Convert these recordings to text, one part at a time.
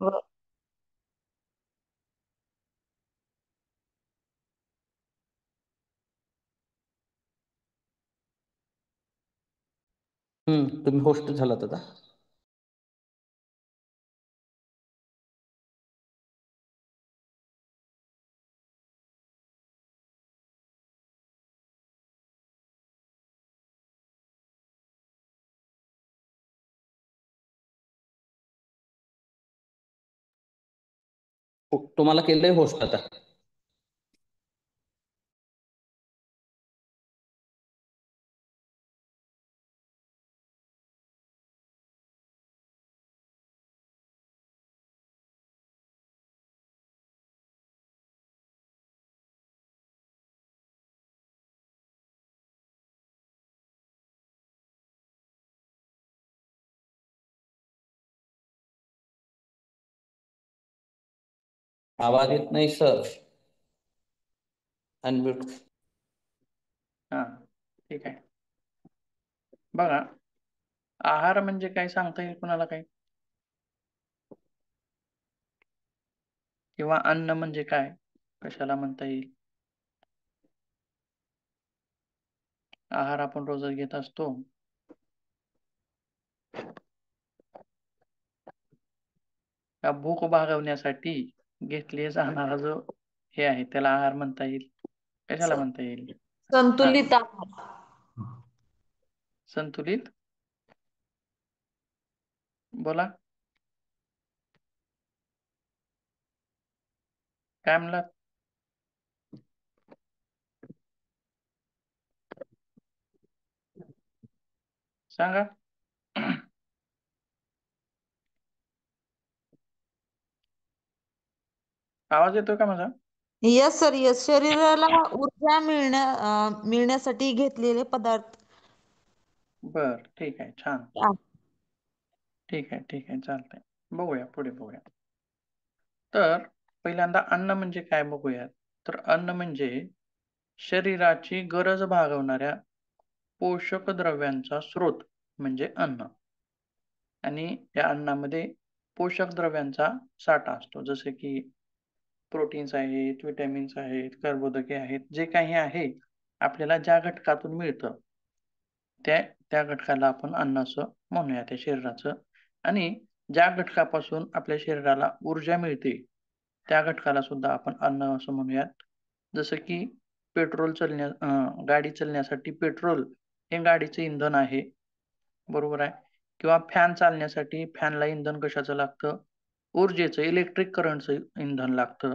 व- तुम्ही होस्ट झालात आता. तुम्हाला केलंय होस्ट आता. आवाज येत नाही सर. अनम्यूट. हा, ठीक आहे. बघा, आहार म्हणजे काय सांगता येईल कुणाला काही? किंवा अन्न म्हणजे काय, कशाला म्हणता येईल? आहार आपण रोजच घेत असतो. या भूक भागवण्यासाठी घेतले जाणारा जो हे आहे त्याला आहार म्हणता येईल. कशाला म्हणता येईल? हा, संतुलित आहार. संतुलित. बोला, काय म्हणलात? सांगा. आवाज येतोय का माझा? Yes sir, yes. शरीराला ऊर्जा मिळण्यासाठी घेतलेले पदार्थ. बर, ठीक आहे, छान. आ- ठीक आहे, ठीक आहे, चालतंय. बघूया, पुढे बघूया. तर पहिल्यांदा अन्न म्हणजे काय बघूयात. तर अन्न म्हणजे शरीराची गरज भागवणाऱ्या पोषक द्रव्यांचा स्रोत म्हणजे अन्न. आणि या अन्नामध्ये पोषक द्रव्यांचा साठा असतो, जसे की प्रोटीन्स आहेत, विटॅमिन्स आहेत, कर्बोदके आहेत, जे काही आहे आपल्याला ज्या घटकातून मिळतं त्या त्या घटकाला आपण अन्न असं म्हणूया त्या शरीराचं. आणि ज्या घटकापासून आपल्या शरीराला ऊर्जा मिळते त्या घटकाला सुद्धा आपण अन्न असं म्हणूयात. जसं की गाडी चालण्यासाठी पेट्रोल हे गाडीचं इंधन आहे, बरोबर आहे. किंवा फॅन चालण्यासाठी फॅनला इंधन कशाचं लागतं? ऊर्जेचं, इलेक्ट्रिक करंटचं इंधन लागतं.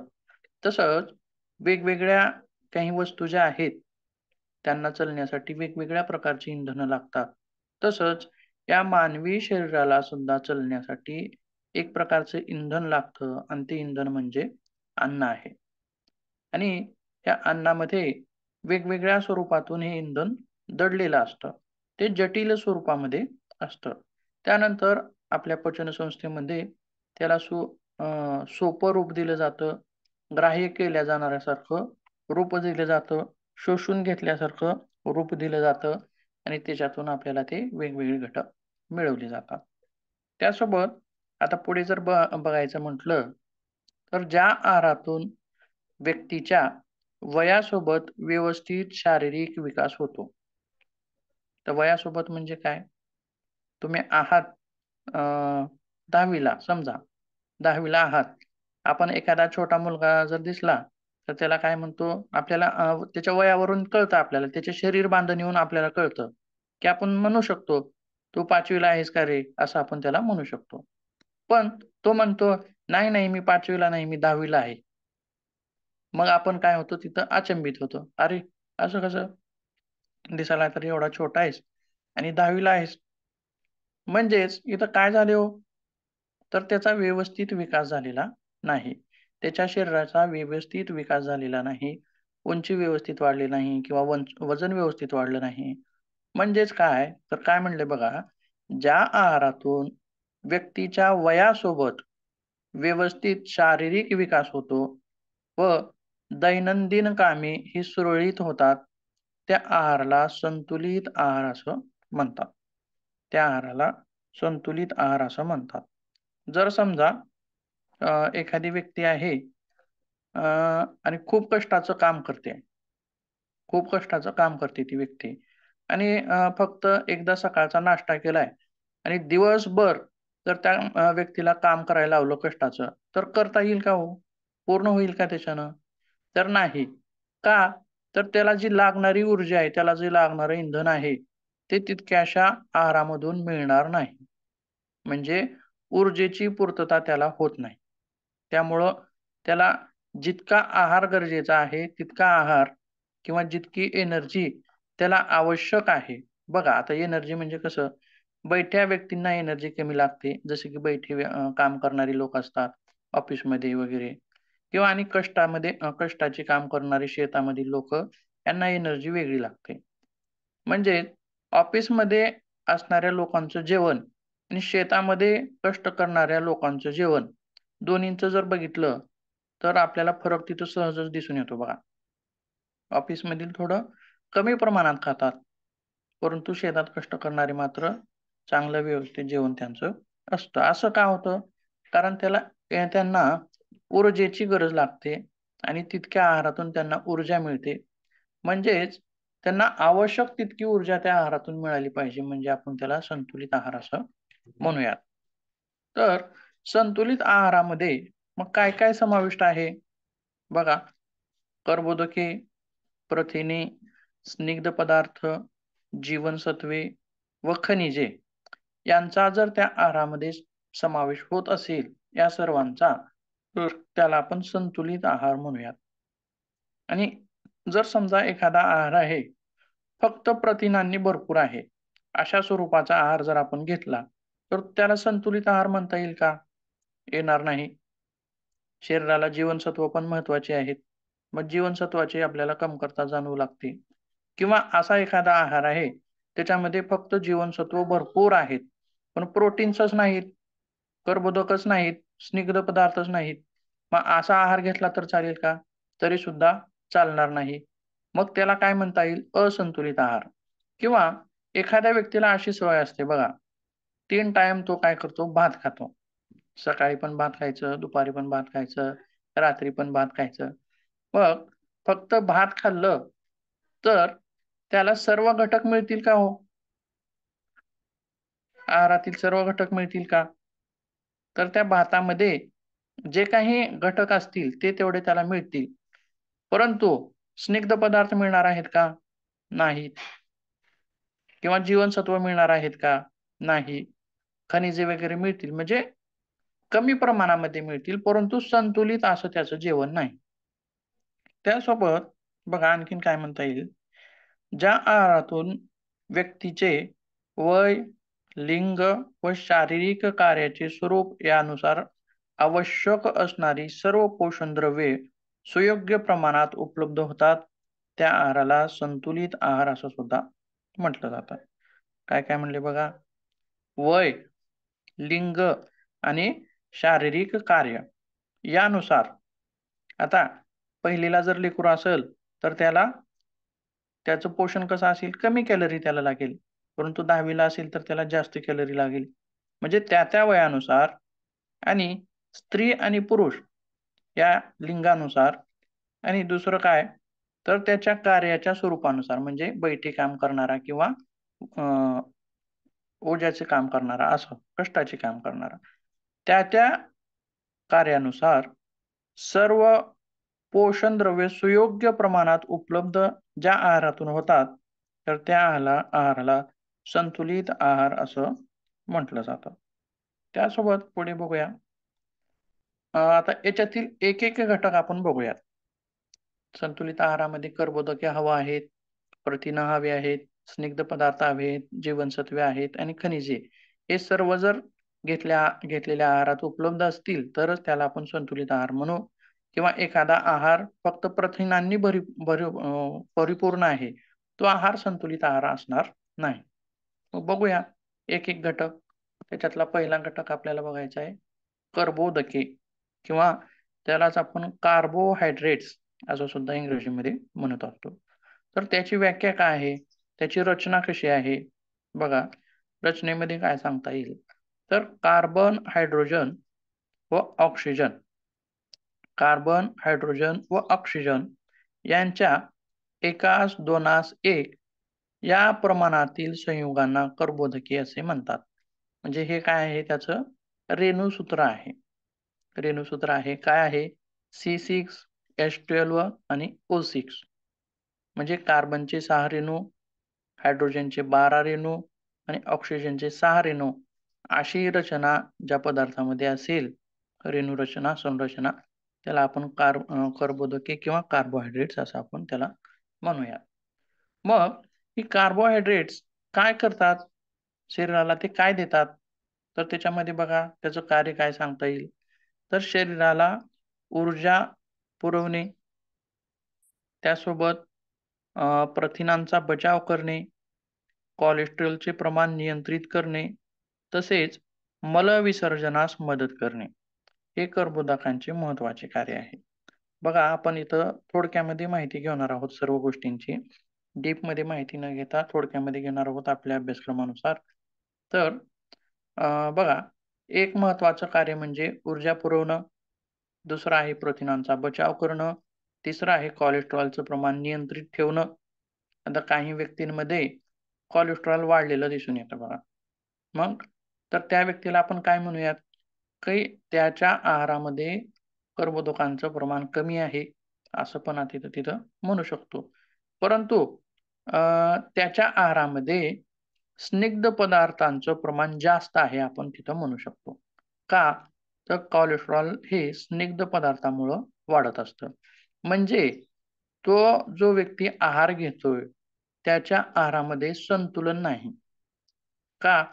तसंच वेगवेगळ्या काही वस्तू ज्या आहेत त्यांना चालण्यासाठी वेगवेगळ्या प्रकारची इंधनं लागतात. तसंच या मानवी शरीराला सुद्धा चालण्यासाठी एक प्रकारचं इंधन लागतं आणि ते इंधन म्हणजे अन्न आहे. आणि या अन्नामध्ये वेगवेगळ्या स्वरूपातून हे इंधन दडलेलं असतं. ते जटिल स्वरूपामध्ये असतं. त्यानंतर आपल्या पचनसंस्थेमध्ये त्याला सोपं रूप दिलं जातं, ग्राह्य केल्या जाणाऱ्यासारखं रूप दिलं जातं, शोषून घेतल्यासारखं रूप दिलं जातं आणि त्याच्यातून आपल्याला ते वेगवेगळे घटक मिळवले जातात. त्यासोबत आता पुढे जर बघायचं म्हटलं तर ज्या आहारातून व्यक्तीच्या वयासोबत व्यवस्थित शारीरिक विकास होतो. तर वयासोबत म्हणजे काय? तुम्ही आहात 10वीला, समजा 10वीला आहात. आपण एखादा छोटा मुलगा जर दिसला तर त्याला काय म्हणतो? आपल्याला त्याच्या वयावरून कळतं आपल्याला, त्याच्या शरीर बांधणीवरून आपल्याला कळतं, की आपण म्हणू शकतो, "तू 5वीला आहेस का रे?" असं आपण त्याला म्हणू शकतो. पण तो म्हणतो, "नाही, नाही, मी 5वीला नाही, मी 10वीला आहे." मग आपण काय होतो तिथं अचंबित होतो. "अरे, असं कसं? दिसायला तर एवढा छोटा आहेस आणि 10वीला आहेस." म्हणजेच इथं काय झाले हो? तर त्याचा व्यवस्थित विकास झालेला नाही. त्याच्या शरीराचा व्यवस्थित विकास झालेला नाही. उंची व्यवस्थित वाढली नाही किंवा वजन व्यवस्थित वाढलं नाही. म्हणजेच काय? तर काय म्हणले बघा, ज्या आहारातून व्यक्तीच्या वयासोबत व्यवस्थित शारीरिक विकास होतो व दैनंदिन कामे ही सुरळीत होतात, त्या आहाराला संतुलित आहार असं म्हणतात. त्या आहाराला संतुलित आहार असं म्हणतात. जर समजा एखादी व्यक्ती आहे आणि खूप कष्टाचं काम करते. खूप कष्टाचं काम करते ती व्यक्ती आणि फक्त एकदा सकाळचा नाश्ता केलाय आणि दिवसभर जर त्या व्यक्तीला काम करायला लावलं कष्टाचं, तर करता येईल का हो? पूर्ण होईल का त्याच्यानं? तर नाही. का? तर त्याला जी लागणारी ऊर्जा आहे, त्याला जे लागणारं इंधन आहे, ते तितक्याशा आहारामधून मिळणार नाही. म्हणजे ऊर्जेची पूर्तता त्याला होत नाही. त्यामुळं त्याला जितका आहार गरजेचा आहे, तितका आहार किंवा जितकी एनर्जी त्याला आवश्यक आहे. बघा आता एनर्जी म्हणजे कसं, बैठ्या व्यक्तींना एनर्जी कमी लागते. जसे की काम करणारी लोक असतात ऑफिसमध्ये वगैरे किंवा आणि कष्टाचे काम करणारी शेतामधील लोकं, यांना एनर्जी वेगळी लागते. म्हणजे ऑफिसमध्ये असणाऱ्या लोकांचं जेवण आणि शेतामध्ये कष्ट करणाऱ्या लोकांचं जेवण, दोन्हींचं जर बघितलं, तर आपल्याला फरक तिथं सहजच दिसून येतो बघा. ऑफिसमधील थोडं कमी प्रमाणात खातात, परंतु शेतात कष्ट करणारे मात्र चांगलं व्यवस्थित जेवण त्यांचं असतं. असं का होतं? कारण त्यांना ऊर्जेची गरज लागते आणि तितक्या आहारातून त्यांना ऊर्जा मिळते. म्हणजेच त्यांना आवश्यक तितकी ऊर्जा त्या आहारातून मिळाली पाहिजे, म्हणजे आपण त्याला संतुलित आहार असं म्हणूयात. तर संतुलित आहारामध्ये मग काय-काय समाविष्ट आहे? बघा, कर्बोदके, प्रथिने, स्निग्ध पदार्थ, जीवनसत्वे व खनिजे यांचा जर त्या आहारामध्ये समावेश होत असेल या सर्वांचा, तर त्याला आपण संतुलित आहार म्हणूयात. आणि जर समजा एखादा आहार आहे, फक्त प्रथिनांनी भरपूर आहे, अशा स्वरूपाचा आहार जर आपण घेतला, तर त्याला संतुलित आहार म्हणता येईल का? येणार नाही. शरीराला जीवनसत्व पण महत्त्वाचे आहेत. मग जीवनसत्वाची आपल्याला कमतरता जाणवू लागते. किंवा असा एखादा आहार आहे, त्याच्यामध्ये फक्त जीवनसत्व भरपूर आहेत, पण प्रोटीन्सच नाहीत, कर्बोदकच नाहीत, स्निग्ध पदार्थच नाहीत. मग असा आहार घेतला तर चालेल का? तरीसुद्धा चालणार नाही. मग त्याला काय म्हणता येईल? असंतुलित आहार. किंवा एखाद्या व्यक्तीला अशी सवय असते बघा, 3 टाईम तो काय करतो? भात खातो. सकाळी पण भात खायचं, दुपारी पण भात खायचं, रात्री पण भात खायचं. मग फक्त भात खाल्लं, तर त्याला सर्व घटक मिळतील का हो? आहारातील सर्व घटक मिळतील का? तर त्या भातामध्ये जे काही घटक असतील, ते तेवढे त्याला मिळतील. परंतु स्निग्ध पदार्थ मिळणार आहेत का? नाहीत. किंवा जीवनसत्व मिळणार आहेत का? नाही. खनिजे वगैरे मिळतील, म्हणजे कमी प्रमाणामध्ये मिळतील, परंतु संतुलित असं त्याचं जेवण नाही. त्यासोबत बघा आणखीन काय म्हणता येईल, ज्या आहारातून व्यक्तीचे वय, लिंग व शारीरिक कार्याचे स्वरूप यानुसार आवश्यक असणारी सर्व पोषण द्रव्ये सुयोग्य प्रमाणात उपलब्ध होतात, त्या आहाराला संतुलित आहार असं सुद्धा म्हटलं जातं. काय काय म्हणले बघा, वय, लिंग आणि शारीरिक कार्य यानुसार. आता पहिलीला जर लेकरू असेल, तर त्याचं पोषण कसं असेल? कमी कॅलरी त्याला लागेल. परंतु 10वी असेल, तर त्याला जास्त कॅलरी लागेल. म्हणजे त्या वयानुसार आणि स्त्री आणि पुरुष या लिंगानुसार. आणि दुसरं काय, तर त्याच्या कार्याच्या स्वरूपानुसार, म्हणजे बैठी काम करणारा किंवा अ, ओझ्याचे काम करणारा, असं कष्टाचे काम करणारा. त्या कार्यानुसार सर्व पोषण द्रव्ये सुयोग्य प्रमाणात उपलब्ध ज्या आहारातून होतात, तर त्या आहाराला संतुलित आहार असं म्हटलं जातं. त्यासोबत पुढे बघूया. आता याच्यातील एक घटक आपण बघूयात. संतुलित आहारामध्ये कर्बोदके हवं आहेत, प्रथिनं हवी आहेत, स्निग्ध पदार्थ हवे आहेत, जीवनसत्वे आहेत आणि खनिजे. हे सर्व जर घेतलेल्या आहारात उपलब्ध असतील, तरच त्याला आपण संतुलित आहार म्हणू. किंवा एखादा आहार फक्त प्रथिनांनी परिपूर्ण आहे, तो आहार संतुलित आहार असणार नाही. मग बघूया एक घटक. त्याच्यातला पहिला घटक आपल्याला बघायचा आहे, कर्बोदके किंवा त्यालाच आपण कार्बोहायड्रेट्स असं सुद्धा इंग्रजीमध्ये म्हणत असतो. तर त्याची व्याख्या काय आहे? त्याची रचना कशी आहे? बघा, रचनेमध्ये काय सांगता येईल? तर कार्बन, हायड्रोजन व ऑक्सिजन, कार्बन, हायड्रोजन व ऑक्सिजन यांच्या 1:2:1 या प्रमाणातील संयुगांना कर्बोदके असे म्हणतात. म्हणजे हे काय आहे, त्याचं रेणूसूत्र आहे. रेणूसूत्र आहे काय आहे, C6H12 आणि O6. म्हणजे कार्बनचे 6 रेणू, हायड्रोजनचे 12 रेणू आणि ऑक्सिजनचे 6 रेणू अशी रचना ज्या पदार्थामध्ये असेल, रेणू रचना, संरचना, त्याला आपण कर्बोदके किंवा कार्बोहायड्रेट्स असं आपण त्याला म्हणूया. मग ही कार्बोहायड्रेट्स काय करतात शरीराला, ते काय देतात? तर त्याच्यामध्ये बघा त्याचं कार्य काय सांगता येईल. तर शरीराला ऊर्जा पुरवणे, त्यासोबत प्रथिनांचा बचाव करणे, कोलेस्ट्रॉलचे प्रमाण नियंत्रित करणे, तसेच मलविसर्जनास मदत करणे, हे कर्बोदकांचे महत्त्वाचे कार्य आहे. बघा आपण इथं थोडक्यामध्ये माहिती घेणार आहोत सर्व गोष्टींची. डीपमध्ये माहिती न घेता थोडक्यामध्ये घेणार आहोत आपल्या अभ्यासक्रमानुसार. तर बघा, एक महत्त्वाचं कार्य म्हणजे ऊर्जा पुरवणं, दुसरं आहे प्रथिनांचा बचाव करणं, तिसरं आहे कोलेस्ट्रॉलचं प्रमाण नियंत्रित ठेवणं. आता काही व्यक्तींमध्ये कोलेस्ट्रॉल वाढलेलं दिसून येतं बघा. मग तर त्या व्यक्तीला आपण काय म्हणूयात, की त्याच्या आहारामध्ये कर्बोदकांचं प्रमाण कमी आहे असं पण तिथं म्हणू शकतो. परंतु त्याच्या आहारामध्ये स्निग्ध पदार्थांचं प्रमाण जास्त आहे आपण तिथं म्हणू शकतो. का? तर कोलेस्ट्रॉल हे स्निग्ध पदार्थामुळं वाढत असतं. म्हणजे तो जो व्यक्ती आहार घेतोय त्याच्या आहारामध्ये संतुलन नाही. का?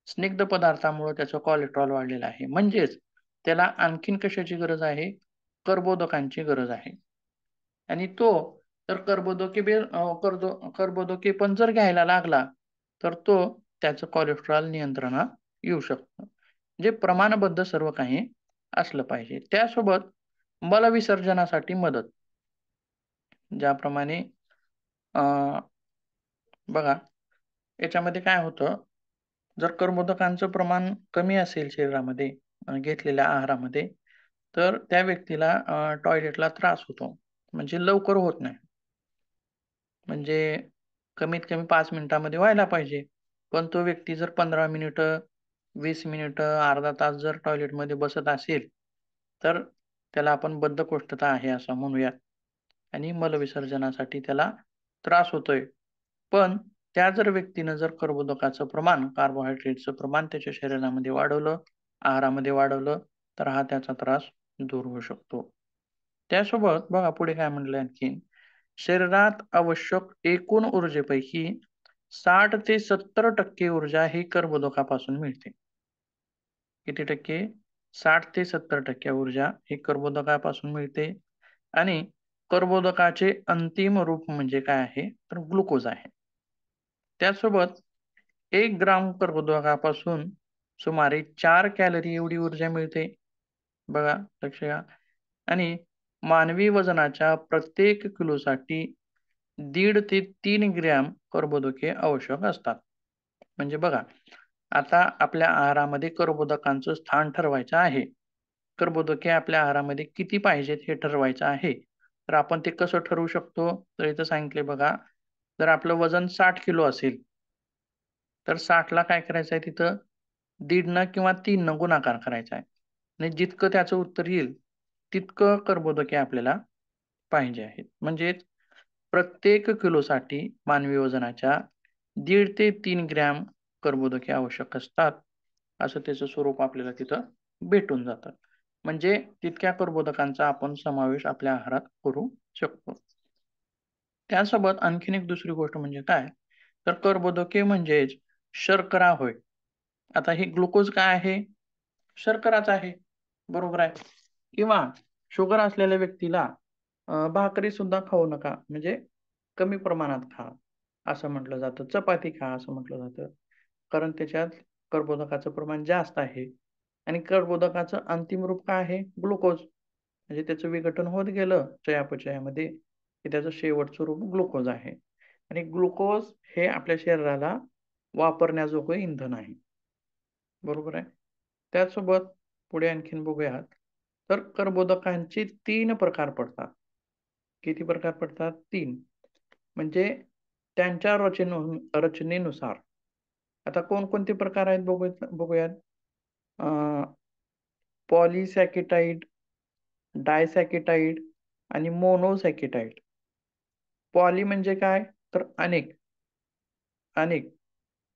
स्निग्ध पदार्थामुळे त्याचं कोलेस्ट्रॉल वाढलेलं आहे. म्हणजेच त्याला आणखीन कशाची गरज आहे? कर्बोदकांची गरज आहे. आणि तो जर कर्बोदके पण जर घ्यायला लागला तर तो त्याचं कोलेस्ट्रॉल नियंत्रणात येऊ शकतं. म्हणजे प्रमाणबद्ध सर्व काही असलं पाहिजे. त्यासोबत मलविसर्जनासाठी मदत, ज्याप्रमाणे बघा याच्यामध्ये काय होतं, जर कर्बोदकांचं प्रमाण कमी असेल शरीरामध्ये घेतलेल्या आहारामध्ये, तर त्या व्यक्तीला टॉयलेटला त्रास होतो. म्हणजे लवकर होत नाही. म्हणजे कमीत कमी 5 मिनिटामध्ये व्हायला पाहिजे. पण तो व्यक्ती जर 15 मिनिटं, 20 मिनिटं, अर्धा तास जर टॉयलेटमध्ये बसत असेल, तर त्याला आपण बद्धकोष्ठता आहे असं म्हणूयात आणि मलविसर्जनासाठी त्याला त्रास होतोय. पण त्या जर व्यक्तीनं जर कर्बोदकाचं प्रमाण, कार्बोहायड्रेटचं प्रमाण त्याच्या शरीरामध्ये वाढवलं, आहारामध्ये वाढवलं, तर हा त्याचा त्रास दूर होऊ शकतो. त्यासोबत बघा पुढे काय म्हटलंय आणखीन, शरीरात आवश्यक एकूण ऊर्जेपैकी 60 ते 70% ऊर्जा ही कर्बोदकापासून मिळते. किती टक्के? 60 ते 70% ऊर्जा ही कर्बोदकापासून मिळते. आणि कर्बोदकाचे अंतिम रूप म्हणजे काय आहे? तर ग्लुकोज आहे. त्यासोबत 1 ग्राम कर्बोदकापासून सुमारे 4 कॅलरी एवढी ऊर्जा मिळते. बघा, लक्ष द्या. आणि मानवी वजनाच्या प्रत्येक किलोसाठी 1.5 ते 3 ग्रॅम कर्बोदके आवश्यक असतात. म्हणजे बघा, आता आपल्या आहारामध्ये कर्बोदकांचं स्थान ठरवायचं आहे. कर्बोदके आपल्या आहारामध्ये किती पाहिजेत हे ठरवायचं आहे. तर आपण ते कसं ठरवू शकतो? तर इथं सांगितले बघा, जर आपलं वजन 60 किलो असेल, तर 60ला काय करायचं आहे तिथं 1.5 किंवा 3 गुणाकार करायचा आहे. आणि जितकं त्याचं उत्तर येईल, तितकं कर्बोदके आपल्याला पाहिजे आहेत. म्हणजे प्रत्येक किलोसाठी मानवी वजनाच्या 1.5 ते 3 ग्रॅम कर्बोदके आवश्यक असतात. असं त्याचं स्वरूप आपल्याला तिथं भेटून जातं. म्हणजे तितक्या कर्बोदकांचा आपण समावेश आपल्या आहारात करू शकतो. त्यासोबत आणखीन एक दुसरी गोष्ट म्हणजे काय? तर कर्बोदके म्हणजेच शर्करा होय. आता हे ग्लुकोज काय आहे? शर्कराच आहे. बरोबर आहे. किंवा शुगर असलेल्या व्यक्तीला भाकरी सुद्धा खाऊ नका. म्हणजे कमी प्रमाणात खा, असं म्हटलं जातं. चपाती खा असं म्हटलं जातं. कारण त्याच्यात कर्बोदकाचं प्रमाण जास्त आहे. आणि कर्बोदकाचं अंतिम रूप काय आहे? ग्लुकोज. म्हणजे त्याचं विघटन होत गेलं चयापचयामध्ये, की त्याचं शेवटचं रूप ग्लुकोज आहे. आणि ग्लुकोज हे आपल्या शरीराला वापरण्याजोगं इंधन आहे. बरोबर आहे. त्याचसोबत पुढे आणखीन बघूयात. तर कर्बोदकांचे 3 प्रकार पडतात. किती प्रकार पडतात? 3. म्हणजे त्यांच्या रचनेनुसार. आता कोणकोणते प्रकार आहेत बघूयात. पॉलिसॅकेटाइड, डायसॅकेटाइड आणि मोनोसॅकेटाइड. पॉली म्हणजे काय? तर अनेक.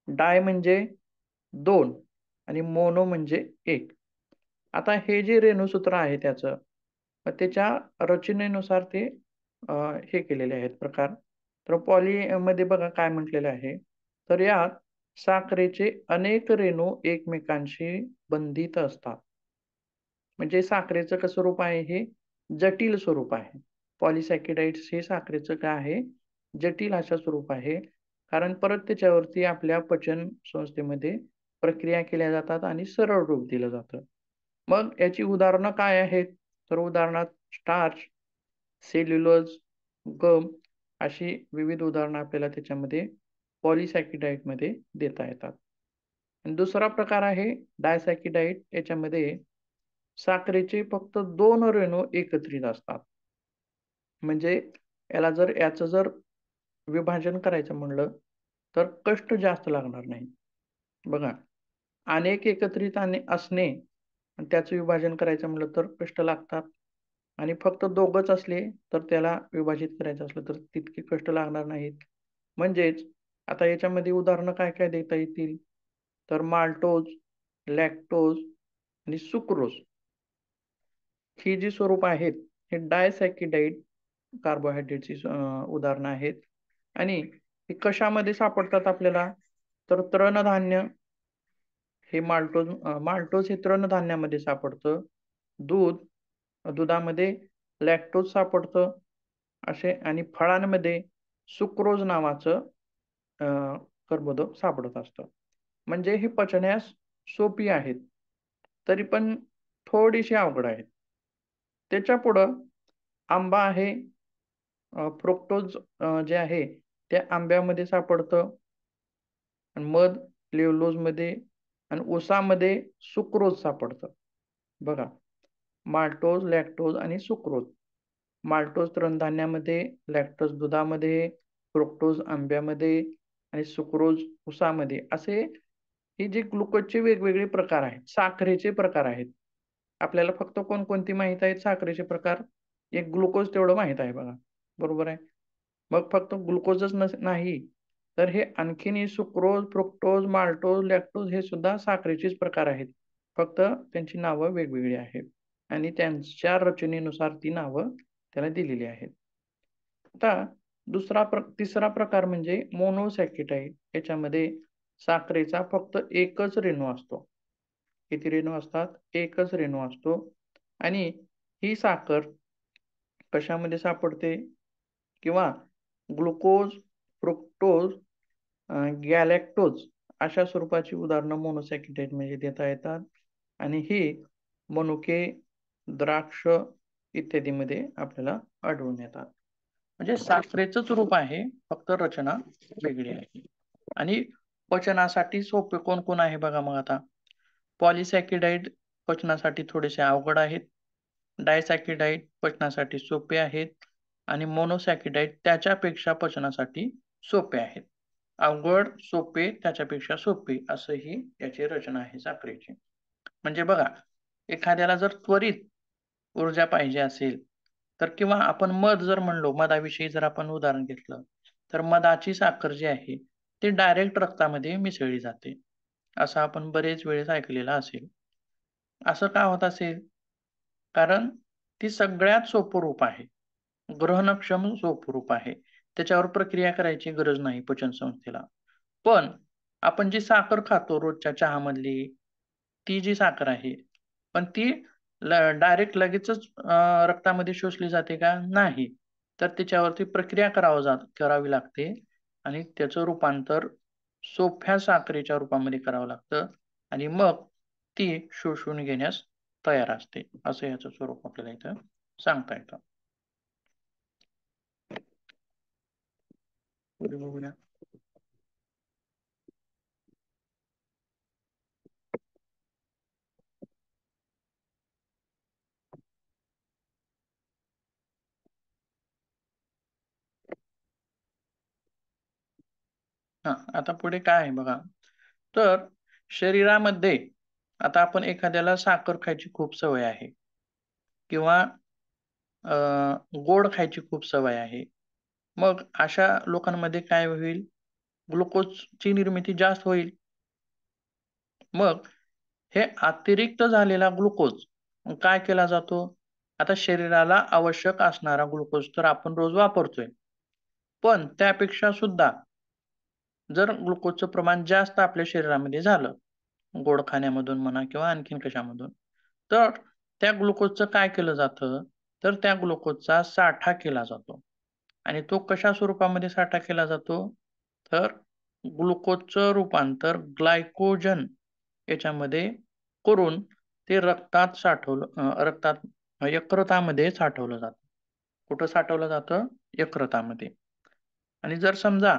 डाय म्हणजे 2 आणि मोनो म्हणजे 1. आता हे जे रेणुसूत्र आहे त्याचं, त्याच्या रचनेनुसार ते हे केलेले आहेत प्रकार. तर पॉलीमध्ये बघा काय म्हटलेलं आहे. तर यात साखरेचे अनेक रेणू एकमेकांशी बंधित असतात. म्हणजे साखरेचं कसं स्वरूप आहे हे? जटिल स्वरूप आहे. पॉलिसॅकेराइड्स हे साखरेचं काय आहे? जटिल अशा स्वरूप आहे. कारण परत त्याच्यावरती आपल्या पचन संस्थेमध्ये प्रक्रिया केल्या जातात आणि सरळ रूप दिलं जातं. मग याची उदाहरणं काय आहेत? तर उदाहरणार्थ स्टार्च, सेल्युलोज, गम अशी विविध उदाहरणं आपल्याला त्याच्यामध्ये पॉलिसॅकेराइडमध्ये देता येतात. आणि दुसरा प्रकार आहे डायसॅकेराइड. याच्यामध्ये साखरेचे फक्त 2 रेणू एकत्रित असतात. म्हणजे याचं जर विभाजन करायचं म्हणलं तर कष्ट जास्त लागणार नाही. बघा, अनेक एकत्रित असणे आणि त्याचं विभाजन करायचं म्हटलं तर कष्ट लागतात. आणि फक्त दोघंच असले तर त्याला विभाजित करायचं असलं तर तितके कष्ट लागणार नाहीत. म्हणजेच आता याच्यामध्ये उदाहरणं काय काय देता येतील? तर माल्टोज, लॅक्टोज आणि सुक्रोज ही जी स्वरूप आहेत हे डायसॅकेराइड कार्बोहायड्रेटची उदाहरणं आहेत. आणि हे कशामध्ये सापडतात आपल्याला? तर तृणधान्य हे माल्टोज हे तृणधान्यामध्ये सापडतं. दुधामध्ये लॅक्टोज सापडतं असे. आणि फळांमध्ये सुक्रोज नावाचं कर्बोदक सापडत असतं. म्हणजे हे पचण्यास सोपी आहेत, तरी पण थोडीशी अवघड आहेत. त्याच्या पुढं आंबा आहे. फ्रुक्टोज जे आहे ते आंब्यामध्ये सापडतं. मध लेवलोजमध्ये आणि ऊसामध्ये सुक्रोज सापडतं. बघा, माल्टोज, लॅक्टोज आणि सुक्रोज. माल्टोज तृणधान्यामध्ये, लॅक्टोज दुधामध्ये, फ्रुक्टोज आंब्यामध्ये आणि सुक्रोज ऊसामध्ये. असे हे जे ग्लुकोजचे वेगवेगळे प्रकार आहेत, साखरेचे प्रकार आहेत. आपल्याला फक्त कोणकोणती माहित आहेत साखरेचे प्रकार? एक ग्लुकोज तेवढं माहित आहे बघा. बरोबर आहे. मग फक्त ग्लुकोजच नाही तर हे आणखीन सुक्रोज, फ्रुक्टोज, माल्टोज, लॅक्टोज हे सुद्धा साखरेचेच प्रकार आहेत. फक्त त्यांची नावं वेगवेगळी आहेत आणि त्यांच्या रचनेनुसार ती नावं त्याला दिलेली आहेत. आता तिसरा प्रकार म्हणजे मोनोसॅकेराइड. याच्यामध्ये साखरेचा फक्त एकच रेणू असतो. किती रेणू असतात? एकच रेणू असतो. आणि ही साखर कशामध्ये सापडते? किंवा ग्लुकोज, फ्रुक्टोज, गॅलॅक्टोज अशा स्वरूपाची उदाहरणं मोनोसॅकेराइड म्हणजे देता येतात. आणि ही मनुके, द्राक्ष इत्यादीमध्ये आपल्याला आढळून येतात. म्हणजे साखरेचंच रूप आहे, फक्त रचना वेगळी आहे. आणि पचनासाठी सोपे कोण आहे बघा. मग आता पॉलिसॅकेराइड पचनासाठी थोडेसे अवघड आहेत. डायसॅकेराइड पचनासाठी सोपे आहेत. आणि मोनोसॅकेराइड त्याच्यापेक्षा पचनासाठी सोपे आहेत. अवघड, सोपे, त्याच्यापेक्षा सोपे असं ही याची रचना आहे साखरेची. म्हणजे बघा, एखाद्याला जर त्वरित ऊर्जा पाहिजे असेल तर, किंवा आपण मध जर म्हणलो, मधाविषयी जर आपण उदाहरण घेतलं तर मधाची साखर जी आहे ती डायरेक्ट रक्तामध्ये मिसळली जाते, असं आपण बरेच वेळेस ऐकलेलं असेल. असं का होत असेल? कारण ती सगळ्यात सोपं रूप आहे, ग्रहणक्षम सोपं रूप आहे. त्याच्यावर प्रक्रिया करायची गरज नाही पचन संस्थेला. पण आपण जी साखर खातो रोजच्या चहामधली, ती जी साखर आहे, पण ती डायरेक्ट लगेचच रक्तामध्ये शोषली जाते का? नाही. तर त्याच्यावरती प्रक्रिया करावी लागते आणि त्याचं रूपांतर सोप्या साखरेच्या रूपामध्ये करावं लागतं आणि मग ती शोषून घेण्यास तयार असते. असं याचं स्वरूप आपल्याला इथं सांगता येतं. पुढे बघूया. आता पुढे काय आहे बघा. तर शरीरामध्ये आता आपण एखाद्याला साखर खायची खूप सवय आहे किंवा गोड खायची खूप सवय आहे. मग अशा लोकांमध्ये काय होईल? ग्लुकोजची निर्मिती जास्त होईल. मग हे अतिरिक्त झालेला ग्लुकोज काय केला जातो? आता शरीराला आवश्यक असणारा ग्लुकोज तर आपण रोज वापरतोय. पण त्यापेक्षा सुद्धा जर ग्लुकोजचं प्रमाण जास्त आपल्या शरीरामध्ये झालं, गोड खाण्यामधून म्हणा किंवा आणखीन कशामधून, तर त्या ग्लुकोजचं काय केलं जातं? तर त्या ग्लुकोजचा साठा केला जातो. आणि तो कशा स्वरूपामध्ये साठा केला जातो? तर ग्लुकोजचं रूपांतर ग्लायकोजन याच्यामध्ये करून ते रक्तात यकृतामध्ये साठवलं जातं. कुठं साठवलं जातं? यकृतामध्ये. आणि जर समजा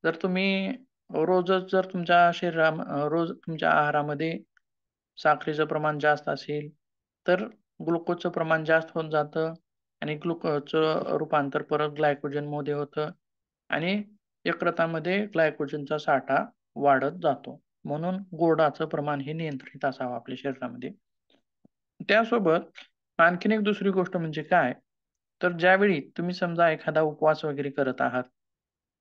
जर तुम्ही रोजच जर रोज तुमच्या आहारामध्ये साखरेचं प्रमाण जास्त असेल, तर ग्लुकोजचं प्रमाण जास्त होत जातं आणि ग्लुकोजचं रूपांतर परत ग्लायकोजनमध्ये होतं आणि यकृतामध्ये ग्लायकोजनचा साठा वाढत जातो. म्हणून गोडाचं प्रमाण हे नियंत्रित असावं आपल्या शरीरामध्ये. त्यासोबत आणखीन एक दुसरी गोष्ट म्हणजे काय, तर ज्यावेळी तुम्ही समजा एखादा उपवास वगैरे करत आहात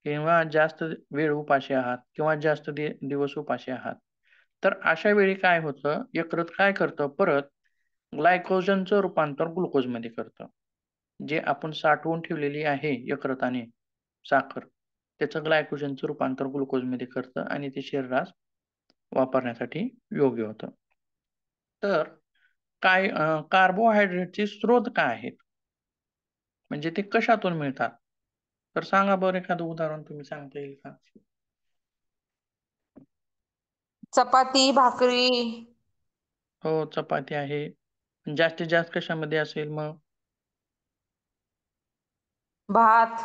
किंवा जास्त वेळ उपाशी आहात किंवा जास्त दिवस उपाशी आहात, तर अशा वेळी काय होतं, यकृत काय करतं परत ग्लायकोजनचं रूपांतर ग्लुकोजमध्ये करतं. जे आपण साठवून ठेवलेली आहे यकृताने साखर, त्याचं ग्लायकोजनचं रूपांतर ग्लुकोजमध्ये करतं आणि ते शरीरास वापरण्यासाठी योग्य होतं. तर कार्बोहायड्रेटचे स्रोत काय आहेत? म्हणजे ते कशातून मिळतात? तर सांगा बरं एखादं उदाहरण तुम्ही सांगता येईल का? चपाती, भाकरी, हो, चपाती आहे. जास्तीत जास्त कशामध्ये असेल मग? भात,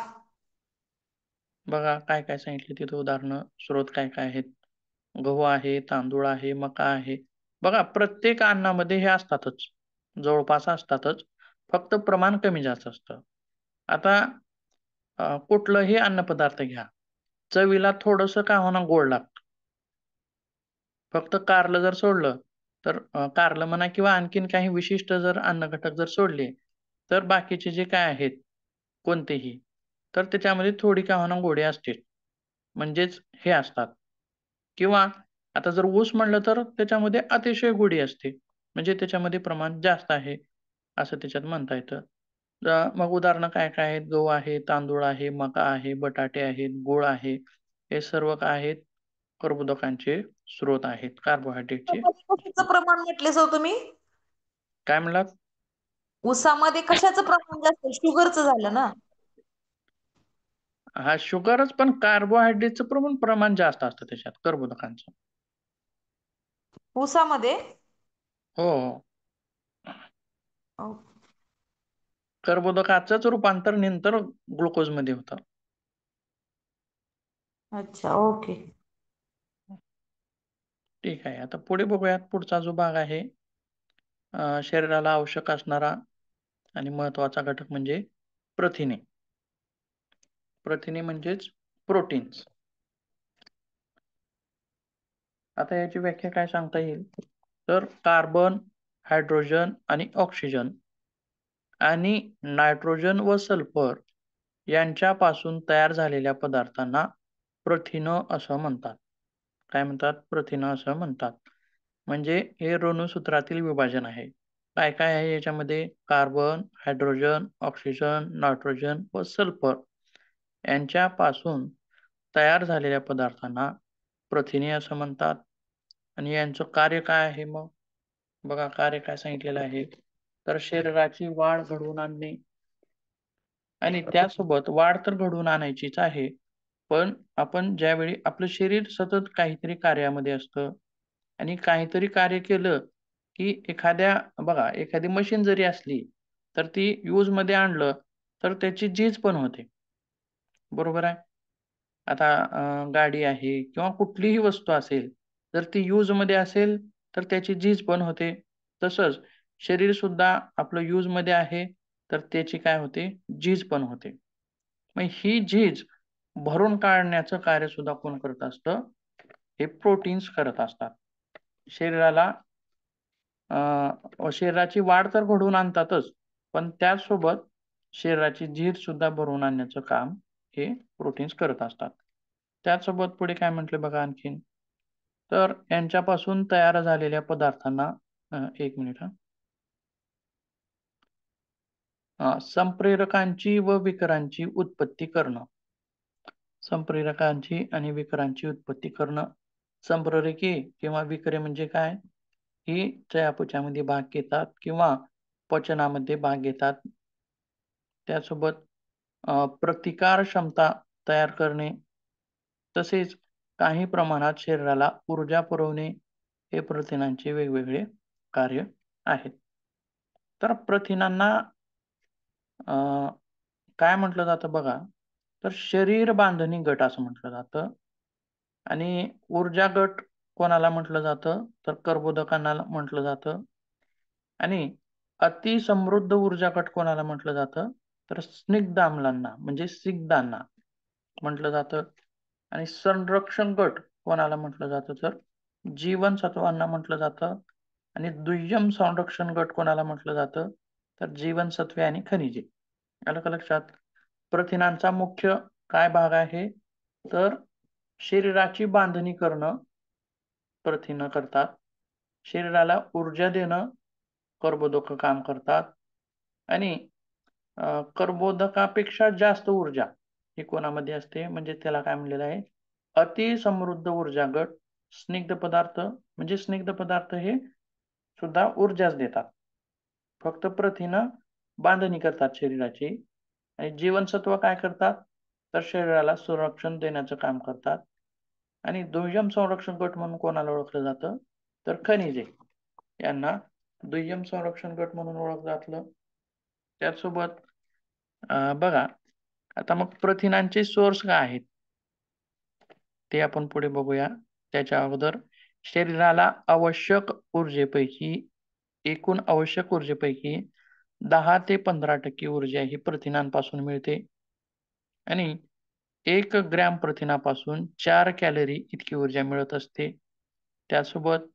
बघा काय सांगितले तिथे उदाहरणं, स्रोत काय आहेत? गहू आहे, तांदूळ आहे, मका आहे. बघा प्रत्येक अन्नामध्ये हे असतातच. जवळपास असतातच. फक्त प्रमाण कमी जास्त असतं. आता कुठलंही अन्नपदार्थ घ्या. चवीला थोडंसं का होईना गोड लागतं. फक्त कारलं जर सोडलं, तर कारलं म्हणा किंवा आणखीन काही विशिष्ट जर अन्नघटक जर सोडले, तर बाकीचे जे काय आहेत कोणतेही, तर त्याच्यामध्ये थोडी का होईना गोडी असतेच. म्हणजेच हे असतात. किंवा आता जर ऊस म्हणलं तर त्याच्यामध्ये अतिशय गोडी असते. म्हणजे त्याच्यामध्ये प्रमाण जास्त आहे, असं त्याच्यात म्हणता येतं. मग उदाहरणं काय आहेत? गहू आहे, तांदूळ आहे, मका आहे, बटाटे आहेत, गूळ आहे. हे सर्व काय आहेत? कर्बोदकांचे स्रोत आहेत, कार्बोहायड्रेटचे. कशाचं प्रमाण म्हटले सर तुम्ही? काय म्हणलात? ऊसामध्ये कशाचं प्रमाण जास्त? शुगरचं झालं ना? हा शुगरच, पण कार्बोहायड्रेटचं प्रमाण जास्त असतं त्याच्यात कर्बोदकांचं. ऊसामध्ये? हो. हो. कर्बोदकाचंच रूपांतर नंतर ग्लुकोजमध्ये होतं. अच्छा, ओके. ठीक आहे. आता पुढे बघूयात पुढचा जो भाग आहे, शरीराला आवश्यक असणारा आणि महत्त्वाचा घटक म्हणजे प्रथिने. प्रथिने म्हणजेच प्रोटीन्स. आता याची व्याख्या काय सांगता येईल? तर कार्बन, हायड्रोजन आणि ऑक्सिजन आणि नायट्रोजन व सल्फर यांच्यापासून तयार झालेल्या पदार्थांना प्रथिनं असं म्हणतात. काय म्हणतात? प्रथिनं असं म्हणतात. म्हणजे हे ऋणसूत्रातील विभाजन आहे. काय आहे याच्यामध्ये? कार्बन, हायड्रोजन, ऑक्सिजन, नायट्रोजन व सल्फर यांच्यापासून तयार झालेल्या पदार्थांना प्रथिने असं म्हणतात. आणि यांचं कार्य काय आहे मग? बघा कार्य काय सांगितलेलं आहे. तर शरीराची वाढ घडवून आणणे आणि त्यासोबत वाढ तर घडवून आणायचीच आहे. पण आपण ज्यावेळी आपलं शरीर सतत काहीतरी कार्यामध्ये असतं आणि काहीतरी कार्य केलं, की बघा एखादी मशीन जरी असली, तर ती यूजमध्ये आणलं, तर त्याची झीज पण होते. बरोबर आहे? आता गाडी आहे किंवा कुठलीही वस्तू असेल, जर ती यूजमध्ये असेल, तर त्याची झीज पण होते. तसंच शरीरसुद्धा आपलं यूजमध्ये आहे, तर त्याची काय होते? झीज पण होते. मग ही झीज भरून काढण्याचं कार्य सुद्धा कोण करत असतं? हे प्रोटीन्स करत असतात. शरीराला शरीराची वाढ तर घडवून आणतातच, पण त्याचसोबत शरीराची झीज सुद्धा भरून आणण्याचं काम हे प्रोटीन्स करत असतात. त्याचसोबत पुढे काय म्हटले बघा आणखीन, तर यांच्यापासून तयार झालेल्या पदार्थांना एक मिनिट संप्रेरकांची व विकरांची उत्पत्ती करणं. संप्रेरकांची आणि विकरांची उत्पत्ती करणं. संप्रेरके किंवा विकरे म्हणजे काय? ही चयापचयामध्ये भाग घेतात किंवा पचनामध्ये भाग घेतात. त्यासोबत प्रतिकार क्षमता तयार करणे, तसेच काही प्रमाणात शरीराला ऊर्जा पुरवणे हे प्रथिनांचे वेगवेगळे कार्य आहेत. तर प्रथिनांना काय म्हटलं जातं बघा, तर शरीर बांधणी गट असं म्हटलं जातं. आणि ऊर्जा गट कोणाला म्हटलं जातं? तर कर्बोदकांना म्हटलं जातं. आणि अतिसमृद्ध ऊर्जा गट कोणाला म्हटलं जातं? तर स्निग्ध आम्लांना म्हणजे सिग्धांना म्हटलं जातं. आणि संरक्षण गट कोणाला म्हटलं जातं? तर जीवनसत्वांना म्हटलं जातं. आणि दुय्यम संरक्षण गट कोणाला म्हटलं जातं? तर जीवनसत्वे आणि खनिजे. आलं का लक्षात? प्रथिनांचा मुख्य काय भाग आहे? तर शरीराची बांधणी करणं प्रथिनं करतात. शरीराला ऊर्जा देणं कर्बोदक काम करतात. आणि कर्बोदकापेक्षा जास्त ऊर्जा ही कोणामध्ये असते? म्हणजे त्याला काय म्हणलेलं आहे? अतिसमृद्ध ऊर्जा गट. स्निग्ध पदार्थ म्हणजे स्निग्ध पदार्थ हे सुद्धा ऊर्जाच देतात. फक्त प्रथिनं बांधणी करतात शरीराची. आणि जीवनसत्व काय करतात? तर शरीराला संरक्षण देण्याचं काम करतात. आणि दुय्यम संरक्षण गट म्हणून कोणाला ओळखलं जातं? तर खनिजे यांना दुय्यम संरक्षण गट म्हणून ओळखलं जातं. त्याचसोबत बघा, आता मग प्रथिनांचे सोर्स काय आहेत ते आपण पुढे बघूया. त्याच्या अगोदर शरीराला आवश्यक ऊर्जेपैकी एकूण आवश्यक ऊर्जेपैकी 10 ते 15% ऊर्जा ही प्रथिनांपासून मिळते. आणि 1 ग्रॅम प्रथिनापासून 4 कॅलरी इतकी ऊर्जा मिळत असते. त्यासोबत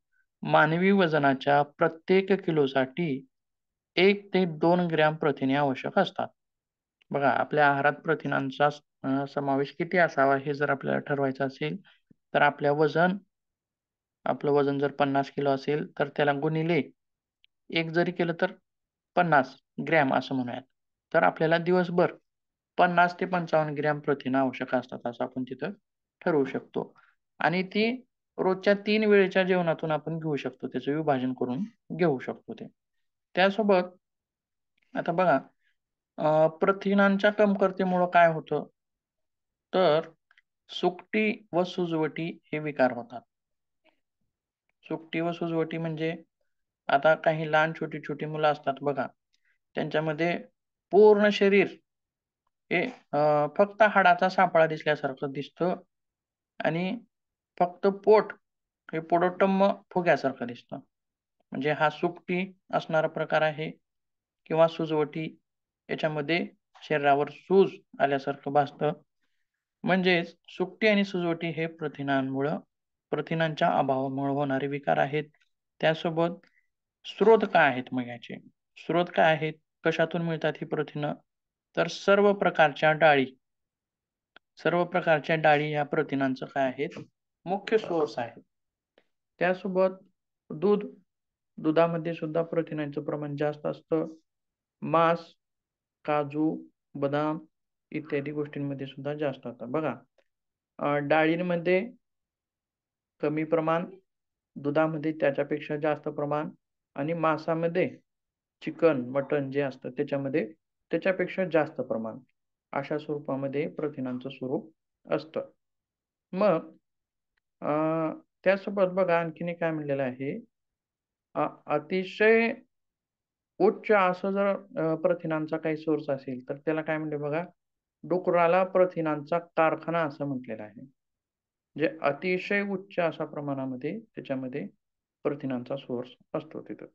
मानवी वजनाच्या प्रत्येक किलोसाठी 1 ते 2 ग्रॅम प्रथिने आवश्यक असतात. बघा, आपल्या आहारात प्रथिनांचा समावेश किती असावा हे जर आपल्याला ठरवायचं असेल, तर आपलं वजन जर 50 किलो असेल, तर त्याला गुणिले 1 जरी केलं तर 50 ग्रॅम असं म्हणूयात. तर आपल्याला दिवसभर 50 ते 55 ग्रॅम प्रथिनं आवश्यक असतात, असं आपण तिथं ठरवू शकतो. आणि ती रोजच्या 3 वेळेच्या जेवणातून आपण घेऊ शकतो. त्याचं विभाजन करून घेऊ शकतो ते. त्यासोबत आता बघा, प्रथिनांच्या कमतरतेमुळं काय होतं? तर सुकटी व सुजवटी हे विकार होतात. सुकटी व सुजवटी म्हणजे आता काही लहान छोटी-छोटी मुलं असतात बघा, त्यांच्यामध्ये पूर्ण शरीर हे फक्त हाडाचा सापळा दिसल्यासारखं दिसतं. आणि फक्त पोट हे पोडोटम्म फुग्यासारखं दिसतं. म्हणजे हा सुकटी असणारा प्रकार आहे. किंवा सुजवटी याच्यामध्ये शरीरावर सूज आल्यासारखं भासतं. म्हणजेच सुकटी आणि सुजवटी हे प्रथिनांच्या अभावामुळे होणारे विकार आहेत. त्यासोबत स्रोत काय आहेत मग याचे? स्रोत काय आहेत? कशातून मिळतात ही प्रथिनं? तर सर्व प्रकारच्या डाळी ह्या प्रथिनांचं काय आहेत? मुख्य सोर्स आहेत. त्यासोबत दूध, दुधामध्ये सुद्धा प्रथिनांचं प्रमाण जास्त असतं. मांस, काजू, बदाम इत्यादी गोष्टींमध्ये सुद्धा जास्त असतं. बघा, डाळींमध्ये कमी प्रमाण, दुधामध्ये त्याच्यापेक्षा जास्त प्रमाण आणि मांसामध्ये चिकन, मटन जे असतं त्याच्यामध्ये त्याच्यापेक्षा जास्त प्रमाण अशा स्वरूपामध्ये प्रथिनांचं स्वरूप असतं. मग त्यासोबत बघा आणखीन एक काय म्हणलेलं आहे, अतिशय उच्च असं जर प्रथिनांचा काही सोर्स असेल तर त्याला काय म्हणले बघा, डुकराला प्रथिनांचा कारखाना असं म्हटलेलं आहे. म्हणजे अतिशय उच्च अशा प्रमाणामध्ये त्याच्यामध्ये प्रथिनांचा सोर्स असतो तिथं.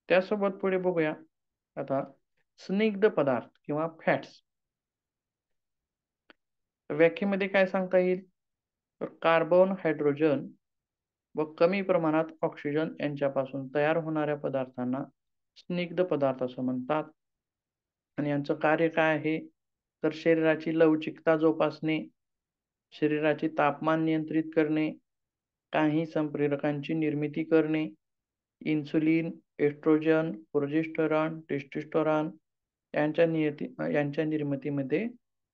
त्यासोबत पुढे बघूया आता स्निग्ध पदार्थ किंवा फॅट्स. तर व्याख्येमध्ये काय सांगता येईल? तर कार्बन, हायड्रोजन व कमी प्रमाणात ऑक्सिजन यांच्यापासून तयार होणाऱ्या पदार्थांना स्निग्ध पदार्थ असं म्हणतात. आणि यांचं कार्य काय आहे? तर शरीराची लवचिकता जोपासणे, शरीराचे तापमान नियंत्रित करणे, काही संप्रेरकांची निर्मिती करणे, इन्सुलिन, एस्ट्रोजन, प्रोजेस्टेरॉन, टेस्टोस्टेरॉन यांच्या निर्मितीमध्ये